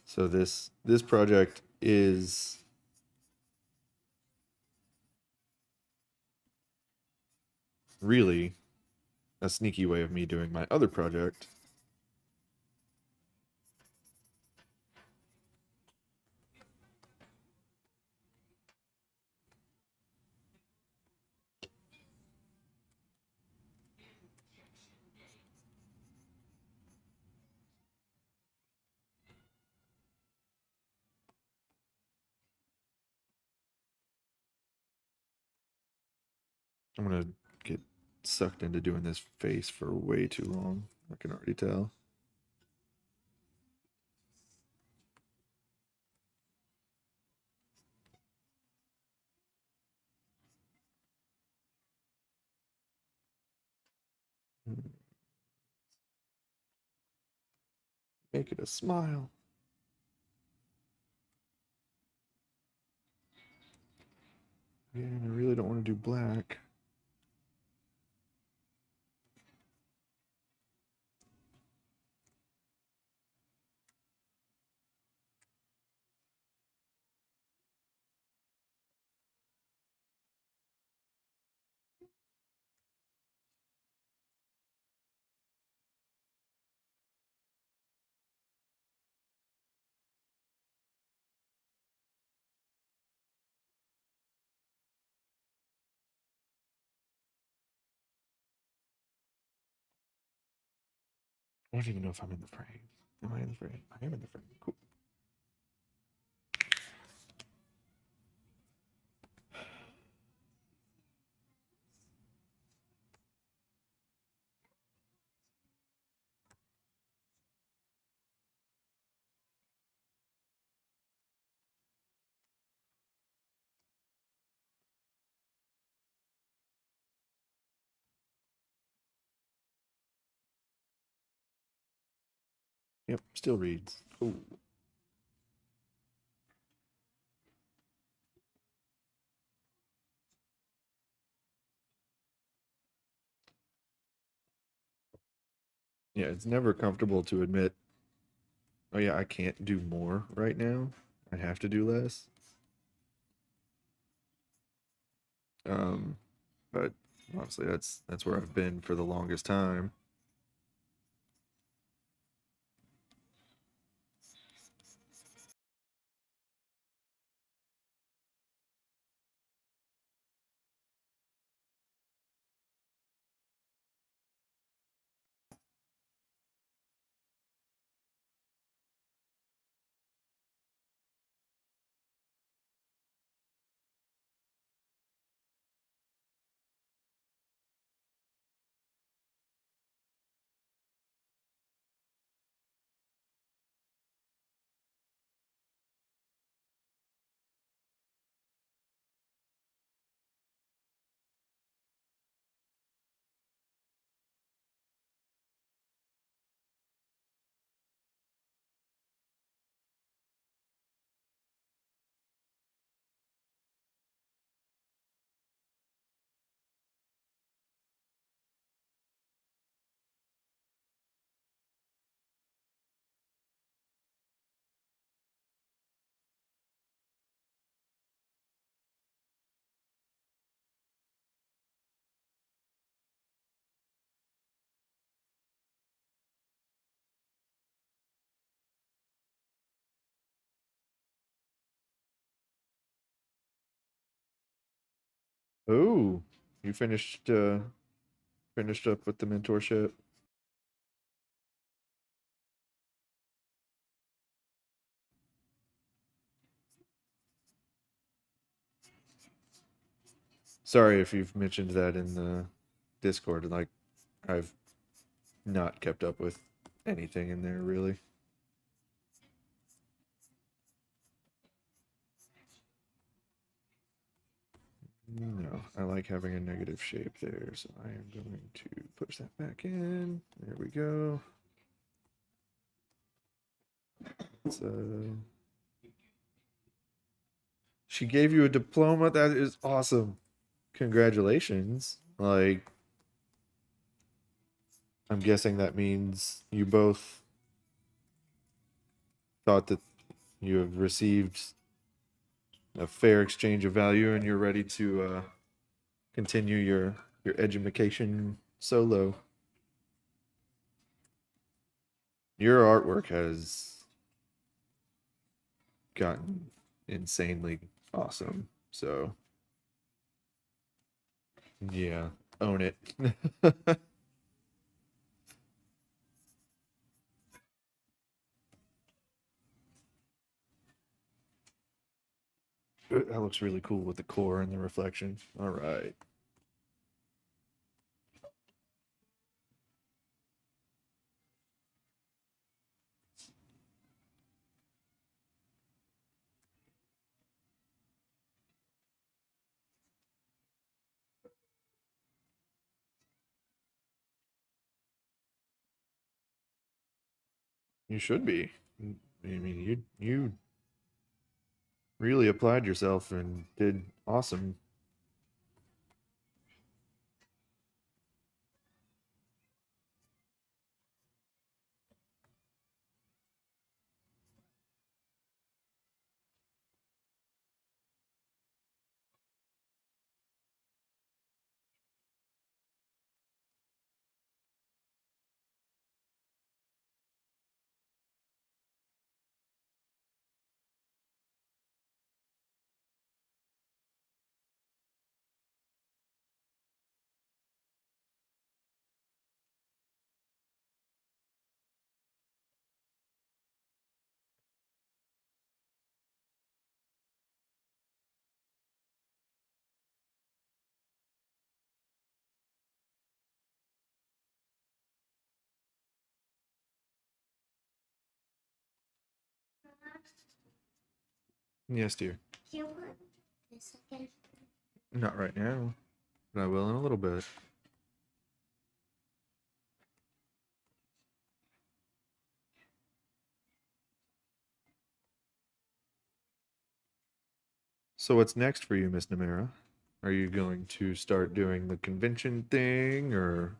So this project is really a sneaky way of me doing my other project. I'm gonna get sucked into doing this face for way too long. I can already tell. Make it a smile. Yeah, I really don't want to do black. I don't even know if I'm in the frame. Am I in the frame? I am in the frame. Cool. Yep, still reads. Cool. Yeah, it's never comfortable to admit, oh yeah, I can't do more right now. I have to do less. Um, but honestly, that's where I've been for the longest time. Oh, you finished up with the mentorship. Sorry if you've mentioned that in the Discord. Like, I've not kept up with anything in there really. No, I like having a negative shape there, so I am going to push that back in. There we go. So she gave you a diploma. That is awesome. Congratulations. Like, I'm guessing that means you both thought that you have received a fair exchange of value and you're ready to continue your education solo. Your artwork has gotten insanely awesome. So, yeah, own it. That looks really cool with the core and the reflection. All right. You should be. I mean, you really applied yourself and did awesome. Yes, dear. Do you want this again? Not right now, but I will in a little bit. So what's next for you, Miss Namera? Are you going to start doing the convention thing or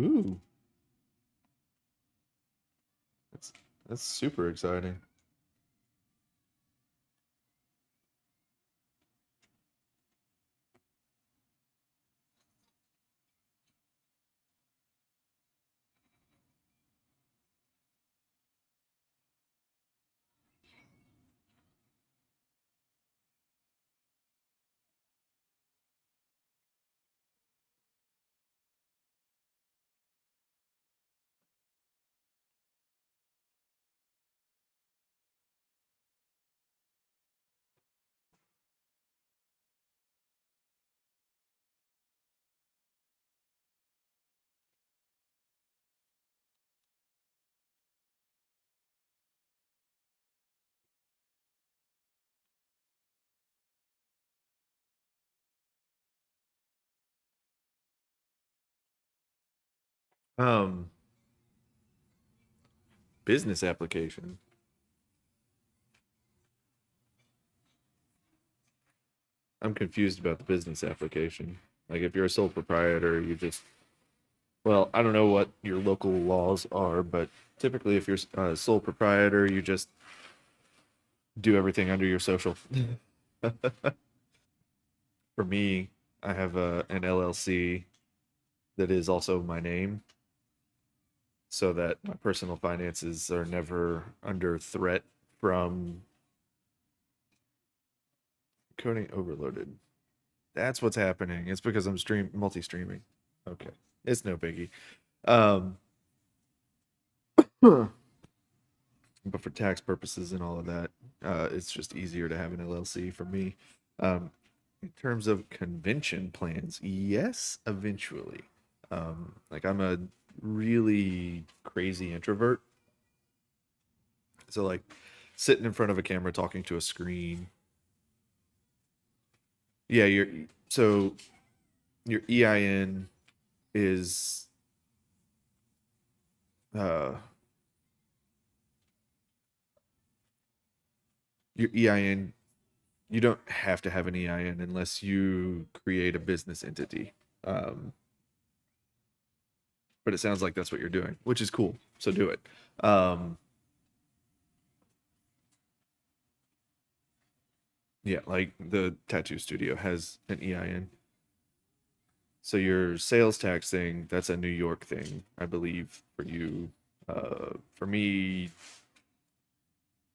ooh, that's that's super exciting. Um, business application. I'm confused about the business application. Like, if you're a sole proprietor, you just, well, I don't know what your local laws are, but typically, if you're a sole proprietor, you just do everything under your social. For me, I have an LLC that is also my name, so that my personal finances are never under threat from coding overloaded. That's what's happening. It's because I'm multi-streaming. Okay, it's no biggie. Um, but for tax purposes and all of that, it's just easier to have an LLC for me. In terms of convention plans, yes, eventually. Like, I'm a really crazy introvert, so like sitting in front of a camera talking to a screen. Yeah, so your EIN is uh your EIN. You don't have to have an EIN unless you create a business entity. Um, but it sounds like that's what you're doing, which is cool. So do it. Um, yeah, like the tattoo studio has an EIN. So your sales tax thing, that's a New York thing, I believe, for you. For me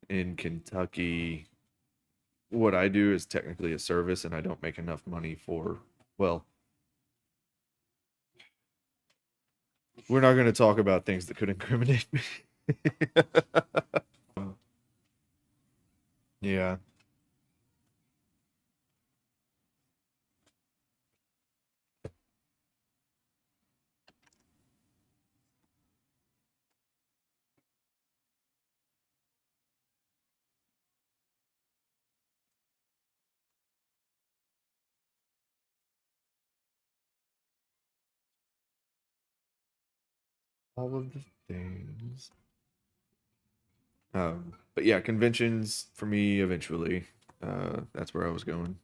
in Kentucky, what I do is technically a service and I don't make enough money for, well, we're not going to talk about things that could incriminate me. Yeah. All of the things. But yeah, conventions for me eventually. That's where I was going.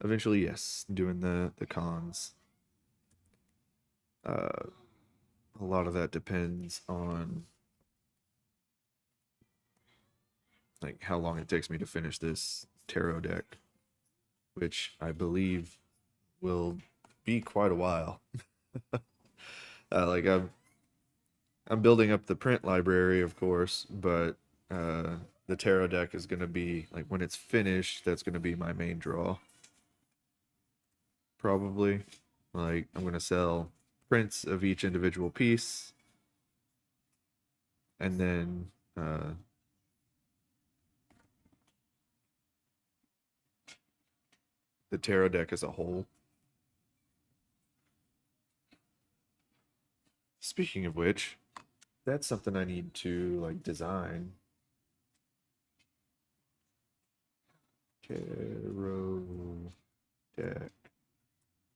Eventually, yes, doing the cons. Uh, a lot of that depends on like how long it takes me to finish this tarot deck, which I believe will be quite a while. Like I'm building up the print library, of course, but uh, the tarot deck is going to be like when it's finished. That's going to be my main draw, probably. Like I'm going to sell prints of each individual piece, and then the tarot deck as a whole. Speaking of which, that's something I need to like design. Tarot deck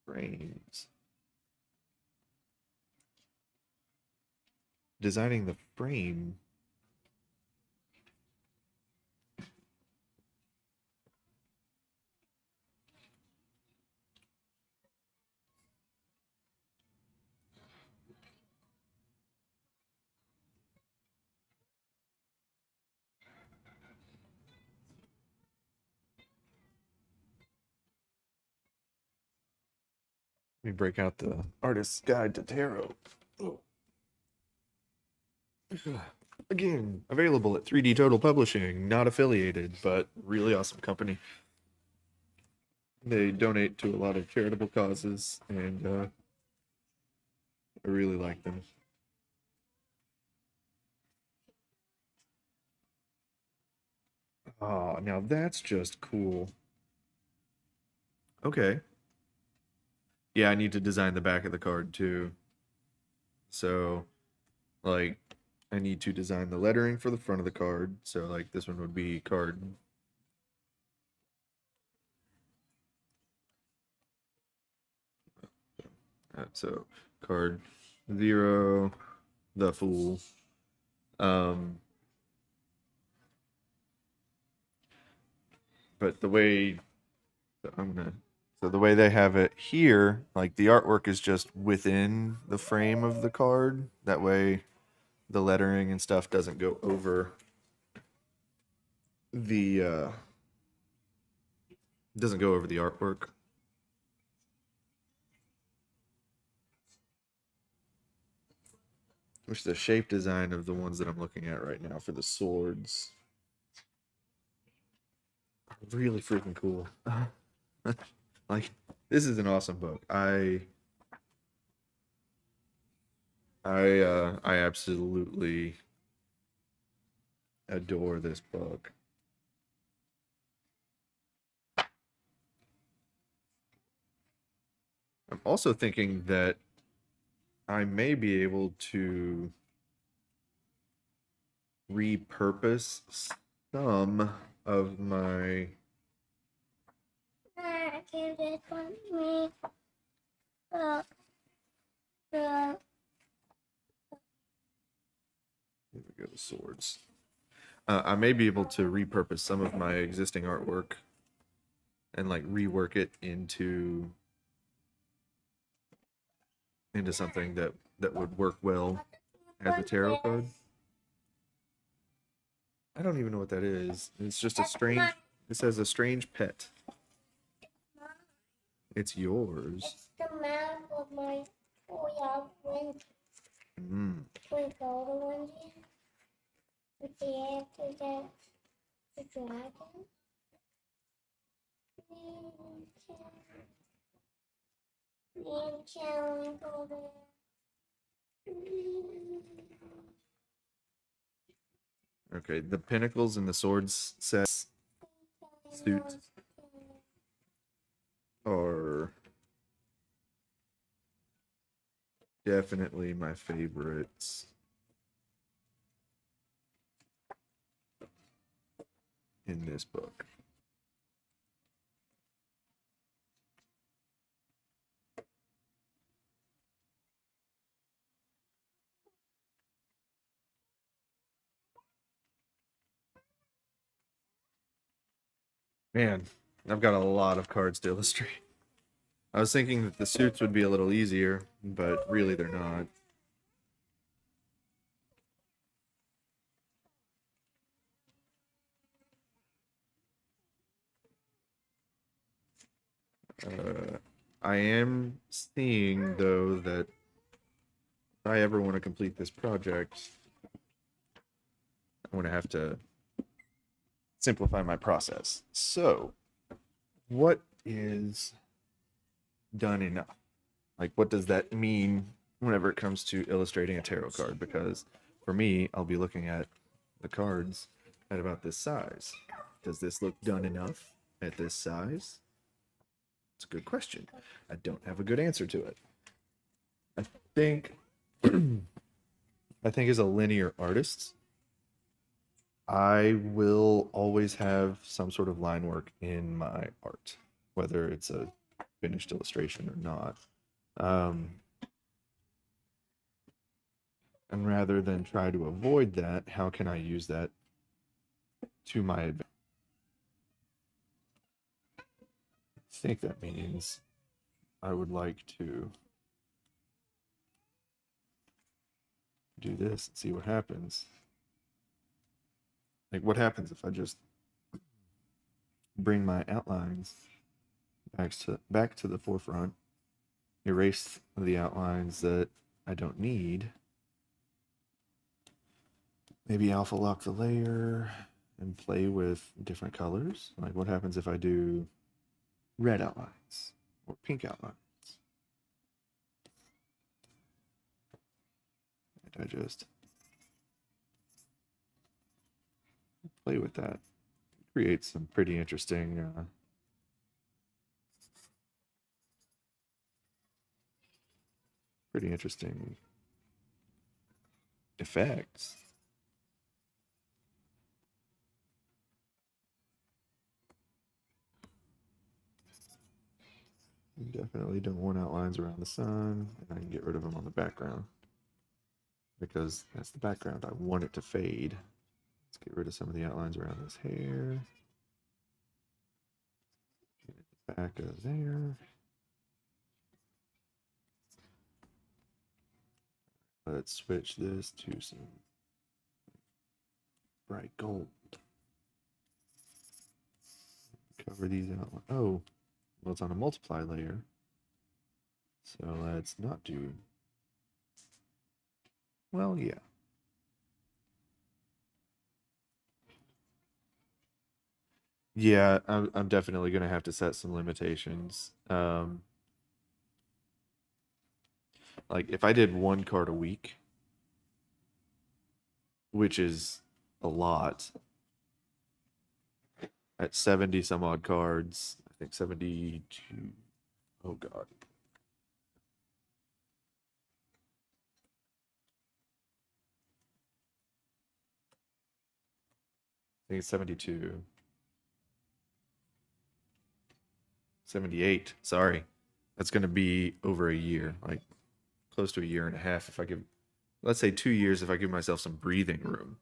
frames. Designing the frame. Let me break out the artist's guide to tarot. Oh. Again, available at 3D Total Publishing, not affiliated, but really awesome company. They donate to a lot of charitable causes, and I really like them. Oh, now that's just cool. Okay. Yeah, I need to design the back of the card too. So, like, I need to design the lettering for the front of the card. So, like, this one would be card. So, card Zero, the Fool. Um, but the way so the way they have it here, like the artwork is just within the frame of the card. That way, the lettering and stuff doesn't go over the artwork. Which the shape design of the ones that I'm looking at right now for the swords are really freaking cool. Like, this is an awesome book. I absolutely adore this book. I'm also thinking that I may be able to repurpose some of my Can this one me? Uh, uh, here we go, the swords. I may be able to repurpose some of my existing artwork and like rework it into something that would work well as a tarot card. I don't even know what that is. It's just a strange. It says a strange pet. It's yours. it's the map of my wind. With all the ones here. With the after that, the dragon. Challenge over. Okay, the pinnacles and the swords set suit are definitely my favorites in this book. Man, I've got a lot of cards to illustrate. I was thinking that the suits would be a little easier, but really they're not. I am seeing, though, that if I ever want to complete this project, I'm going to have to simplify my process. So, what is done enough? Like, what does that mean whenever it comes to illustrating a tarot card? Because for me, I'll be looking at the cards at about this size. Does this look done enough at this size? It's a good question. I don't have a good answer to it. I think as a linear artist, I will always have some sort of line work in my art, whether it's a finished illustration or not. And rather than try to avoid that, how can I use that to my advantage? I think that means I would like to do this and see what happens. Like, what happens if I just bring my outlines back to the forefront, erase the outlines that I don't need, maybe alpha lock the layer and play with different colors? Like, what happens if I do red outlines or pink outlines? And I just play with that. Create some pretty interesting effects. You definitely don't want outlines around the sun, and I can get rid of them on the background because that's the background. I want it to fade. Let's get rid of some of the outlines around this hair. Get it back of there. Let's switch this to some bright gold. Cover these outlines. Oh, well, it's on a multiply layer. So let's not do. Well, yeah. Yeah, I'm definitely going to have to set some limitations. Like if I did one card a week, which is a lot, at 70 some odd cards, I think 72. Oh God. I think it's 72. 78. Sorry. That's going to be over a year, like close to a year and a half if I give, let's say 2 years if I give myself some breathing room.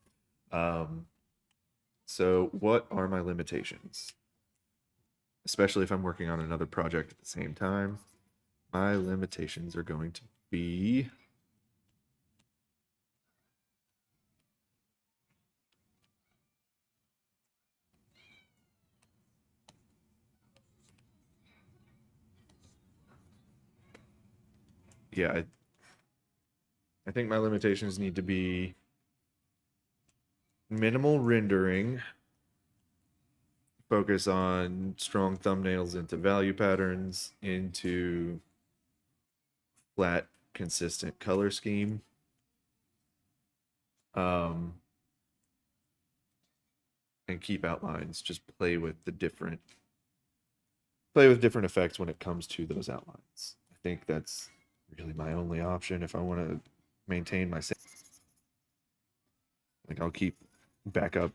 So what are my limitations? Especially if I'm working on another project at the same time. My limitations are going to be yeah, I think my limitations need to be minimal rendering, focus on strong thumbnails into value patterns, into flat, consistent color scheme. And keep outlines. Just play with different effects when it comes to those outlines. I think that's really my only option if I want to maintain my. Like I'll keep backup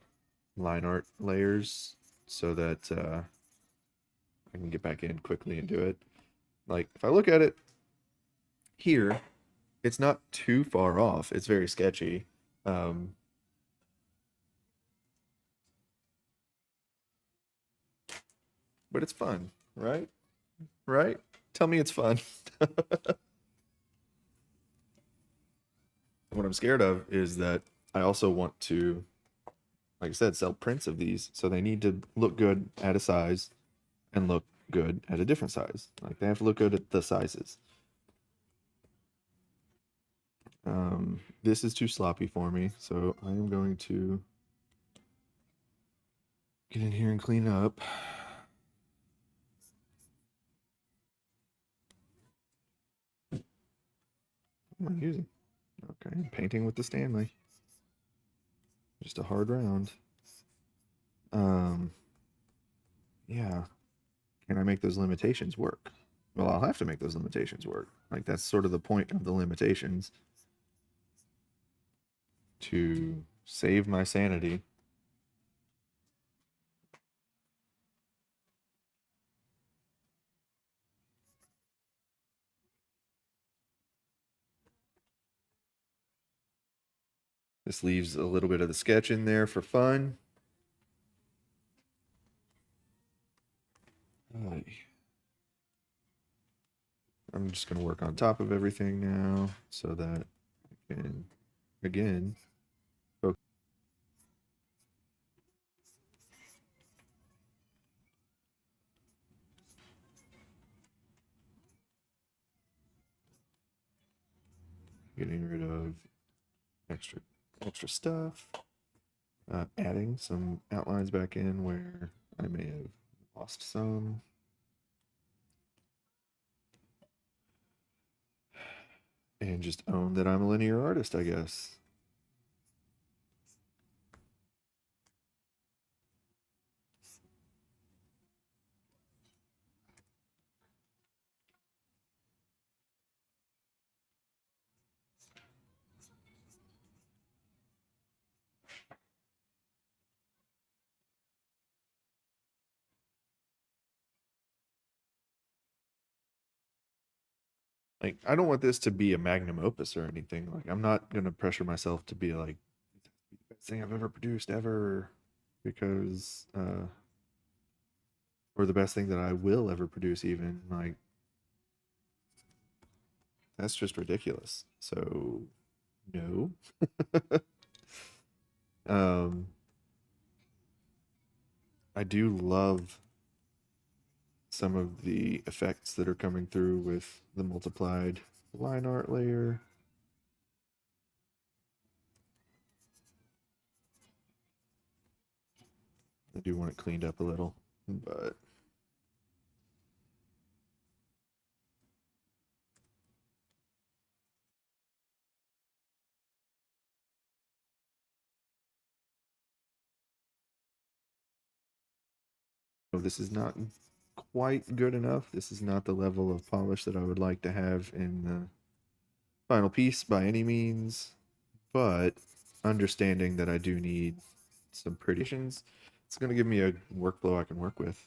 line art layers so that I can get back in quickly and do it. Like if I look at it here, it's not too far off. It's very sketchy. But it's fun, right? Right? Tell me it's fun. What I'm scared of is that I also want to, like I said, sell prints of these. So they need to look good at a size and look good at a different size. Like they have to look good at the sizes. This is too sloppy for me, so I am going to get in here and clean up. What am I using? Okay, painting with the Stanley. Just a hard round. Yeah. Can I make those limitations work? Well, I'll have to make those limitations work. Like that's sort of the point of the limitations. To save my sanity. This leaves a little bit of the sketch in there for fun. I'm just going to work on top of everything now so that I can, again, focus. Getting rid of extra stuff. Adding some outlines back in where I may have lost some. And just own that I'm a linear artist, I guess. Like, I don't want this to be a magnum opus or anything. Like, I'm not gonna pressure myself to be like the best thing I've ever produced ever, because or the best thing that I will ever produce even. Like, that's just ridiculous. So, no. um I do love some of the effects that are coming through with the multiplied line art layer. I do want it cleaned up a little, but this is not quite good enough. This is not the level of polish that I would like to have in the final piece by any means, but understanding that I do need some pretty things, it's going to give me a workflow I can work with.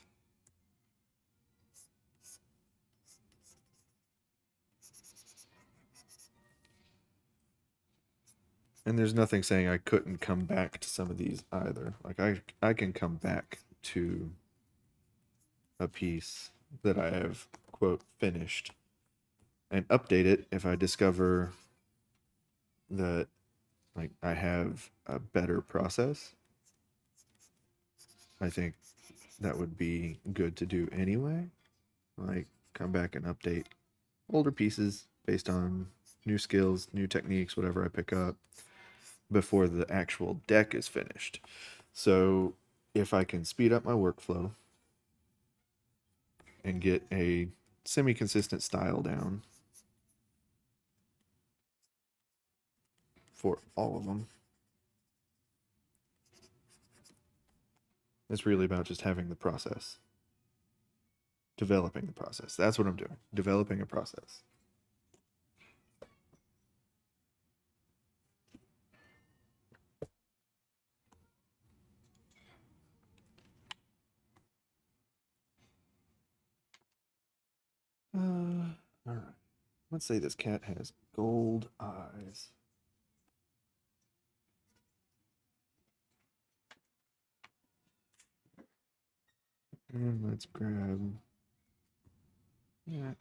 And there's nothing saying I couldn't come back to some of these either. Like, I can come back to a piece that I have, quote, finished and update it if I discover that, like, I have a better process. I think that would be good to do anyway. Like, come back and update older pieces based on new skills, new techniques, whatever I pick up before the actual deck is finished. So if I can speed up my workflow and get a semi-consistent style down for all of them, it's really about just having the process, developing the process. That's what I'm doing, developing a process. All right. Let's say this cat has gold eyes. And let's grab that.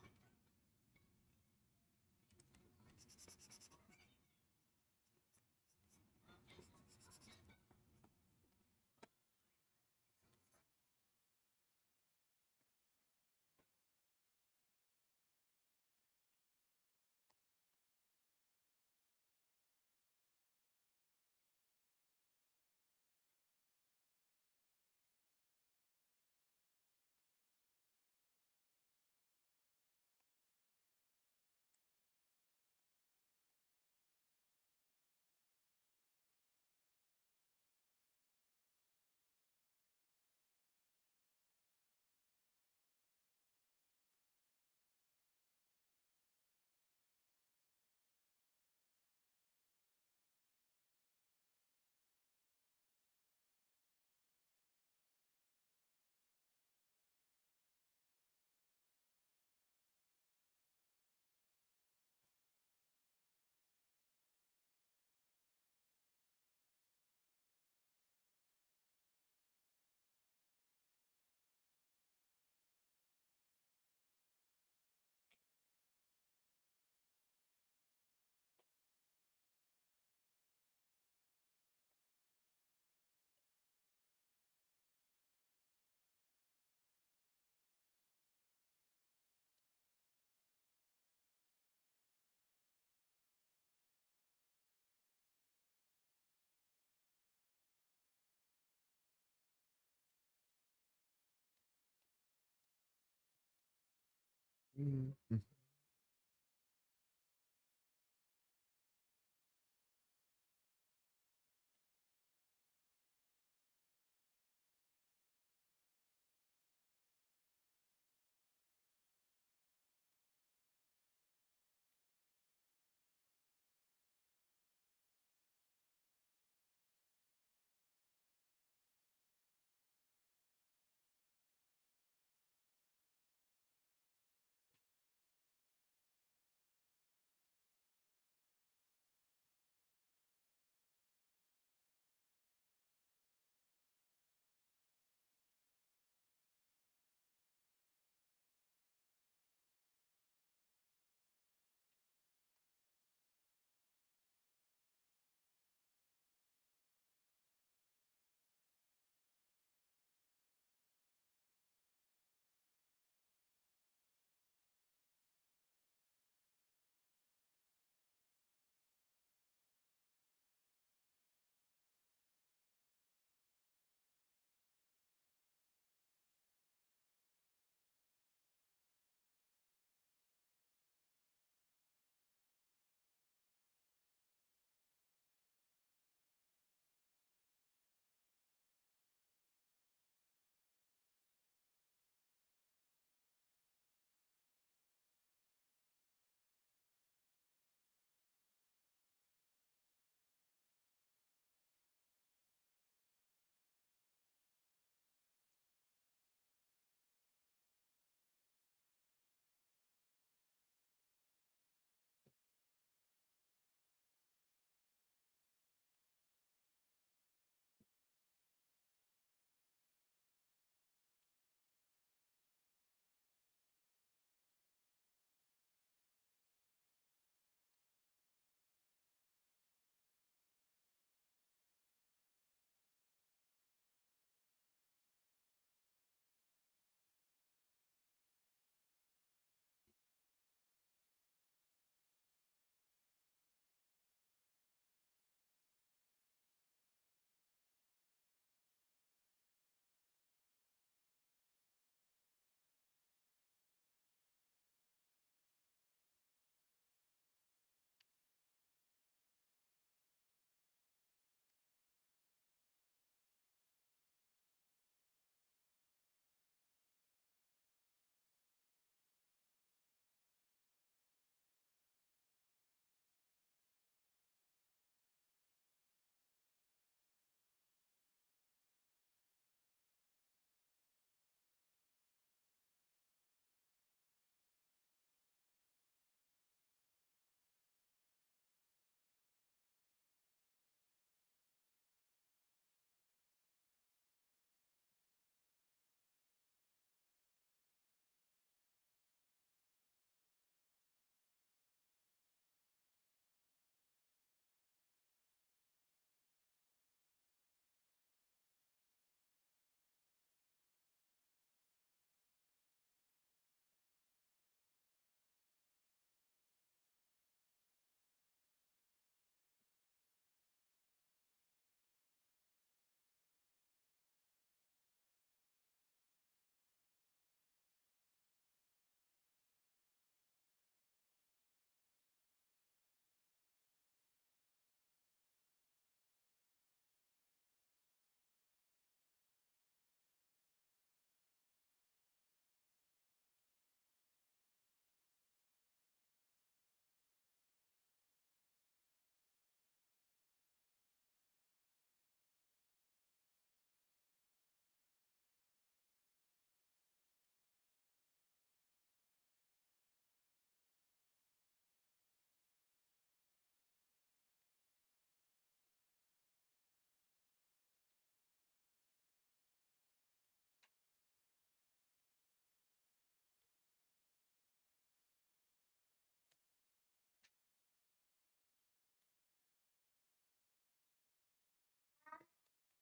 Mhm.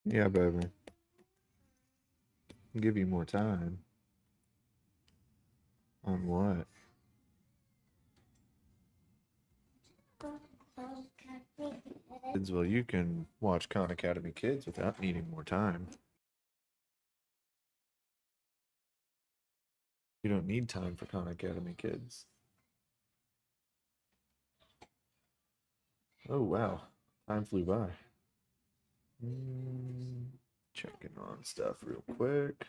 Yeah, baby. I'll give you more time. On what? Kids, well, you can watch Khan Academy Kids without needing more time. You don't need time for Khan Academy Kids. Oh, wow. Time flew by. Checking on stuff real quick.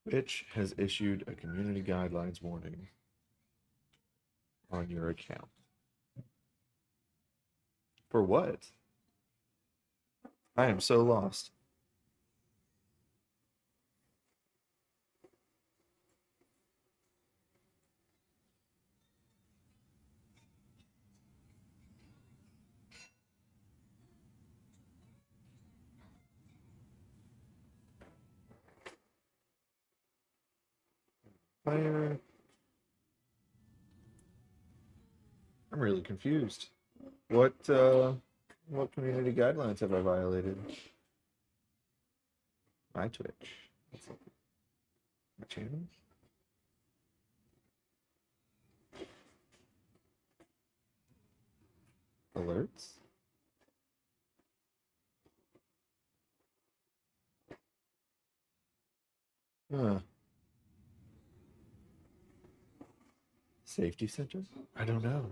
Twitch has issued a community guidelines warning on your account. For what? I am so lost. Fire. I'm really confused. What community guidelines have I violated? My Twitch. My channel? Alerts? Huh. Safety center? I don't know.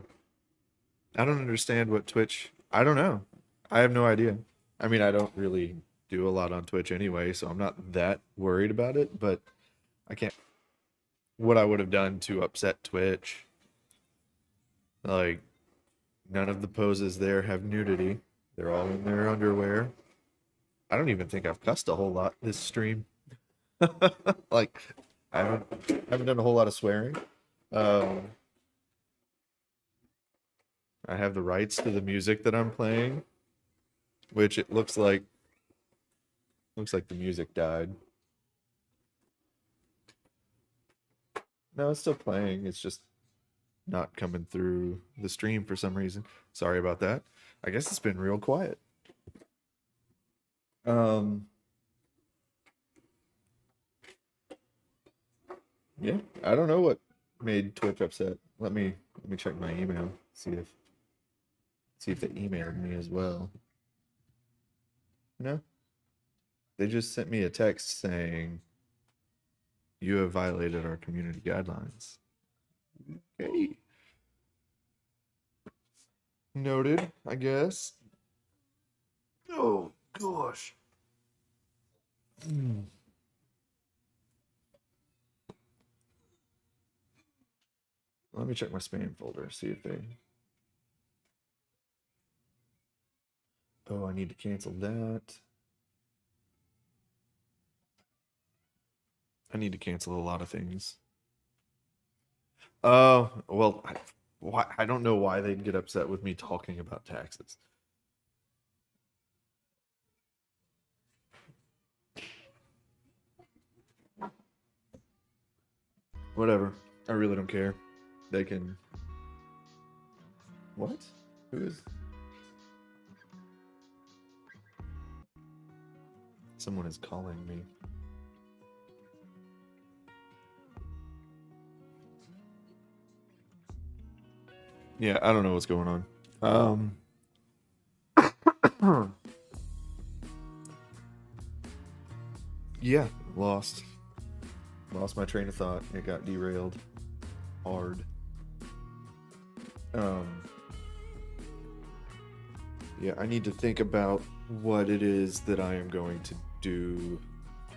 I don't understand what Twitch. I don't know. I have no idea. I mean, I don't really do a lot on Twitch anyway, so I'm not that worried about it, but I can't. What I would have done to upset Twitch. Like, none of the poses there have nudity. They're all in their underwear. I don't even think I've cussed a whole lot this stream. Like, I haven't done a whole lot of swearing. I have the rights to the music that I'm playing, which it looks like the music died. No, it's still playing. It's just not coming through the stream for some reason. Sorry about that. I guess it's been real quiet. Yeah, I don't know what made Twitch upset. Let me check my email. See if they emailed me as well. No. They just sent me a text saying you have violated our community guidelines. Okay. Noted, I guess. Oh gosh. Let me check my spam folder, see if they. Oh, I need to cancel that. I need to cancel a lot of things. Oh, well, I don't know why they'd get upset with me talking about taxes. Whatever. I really don't care. They can. What? Who is. Someone is calling me. Yeah, I don't know what's going on. Yeah, lost my train of thought. It got derailed hard. Yeah, I need to think about what it is that I am going to do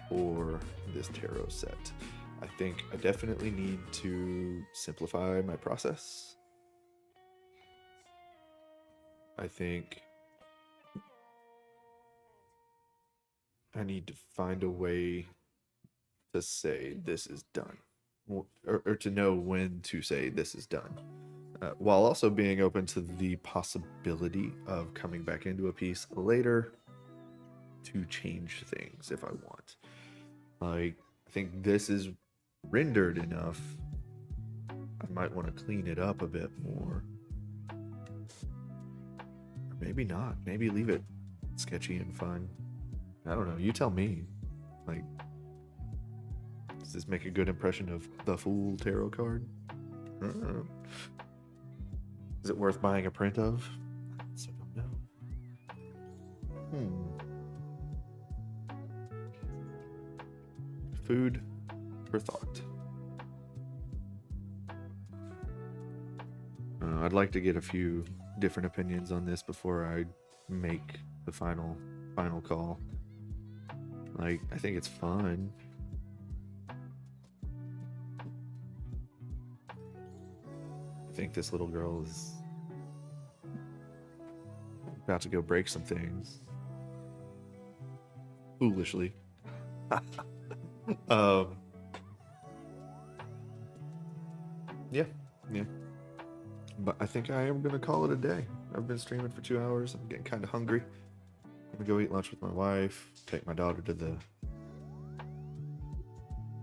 for this tarot set. I think I definitely need to simplify my process. I think I need to find a way to say this is done, or to know when to say this is done, while also being open to the possibility of coming back into a piece later to change things if I want. Like, I think this is rendered enough, I might want to clean it up a bit more. Or maybe not. Maybe leave it sketchy and fun. I don't know. You tell me. Like, does this make a good impression of the Fool tarot card? I don't know. Is it worth buying a print of? I also don't know. Food for thought. I'd like to get a few different opinions on this before I make the final call. Like, I think it's fun. I think this little girl is about to go break some things. Foolishly. Yeah. But I think I am gonna call it a day. I've been streaming for 2 hours. I'm getting kind of hungry. I'm gonna go eat lunch with my wife, take my daughter to the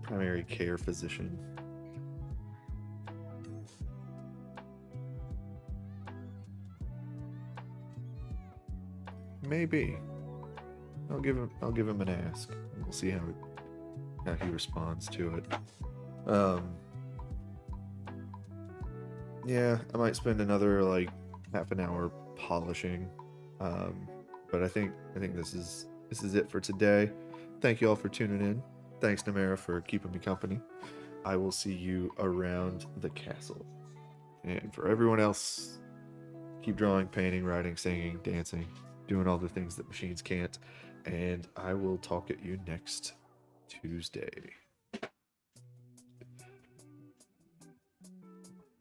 primary care physician. Maybe. I'll give him an ask. We'll see how he responds to it. Yeah, I might spend another like half an hour polishing. But I think this is it for today. Thank you all for tuning in. Thanks, Namera, for keeping me company. I will see you around the castle. And for everyone else, keep drawing, painting, writing, singing, dancing, doing all the things that machines can't. And I will talk at you next Tuesday.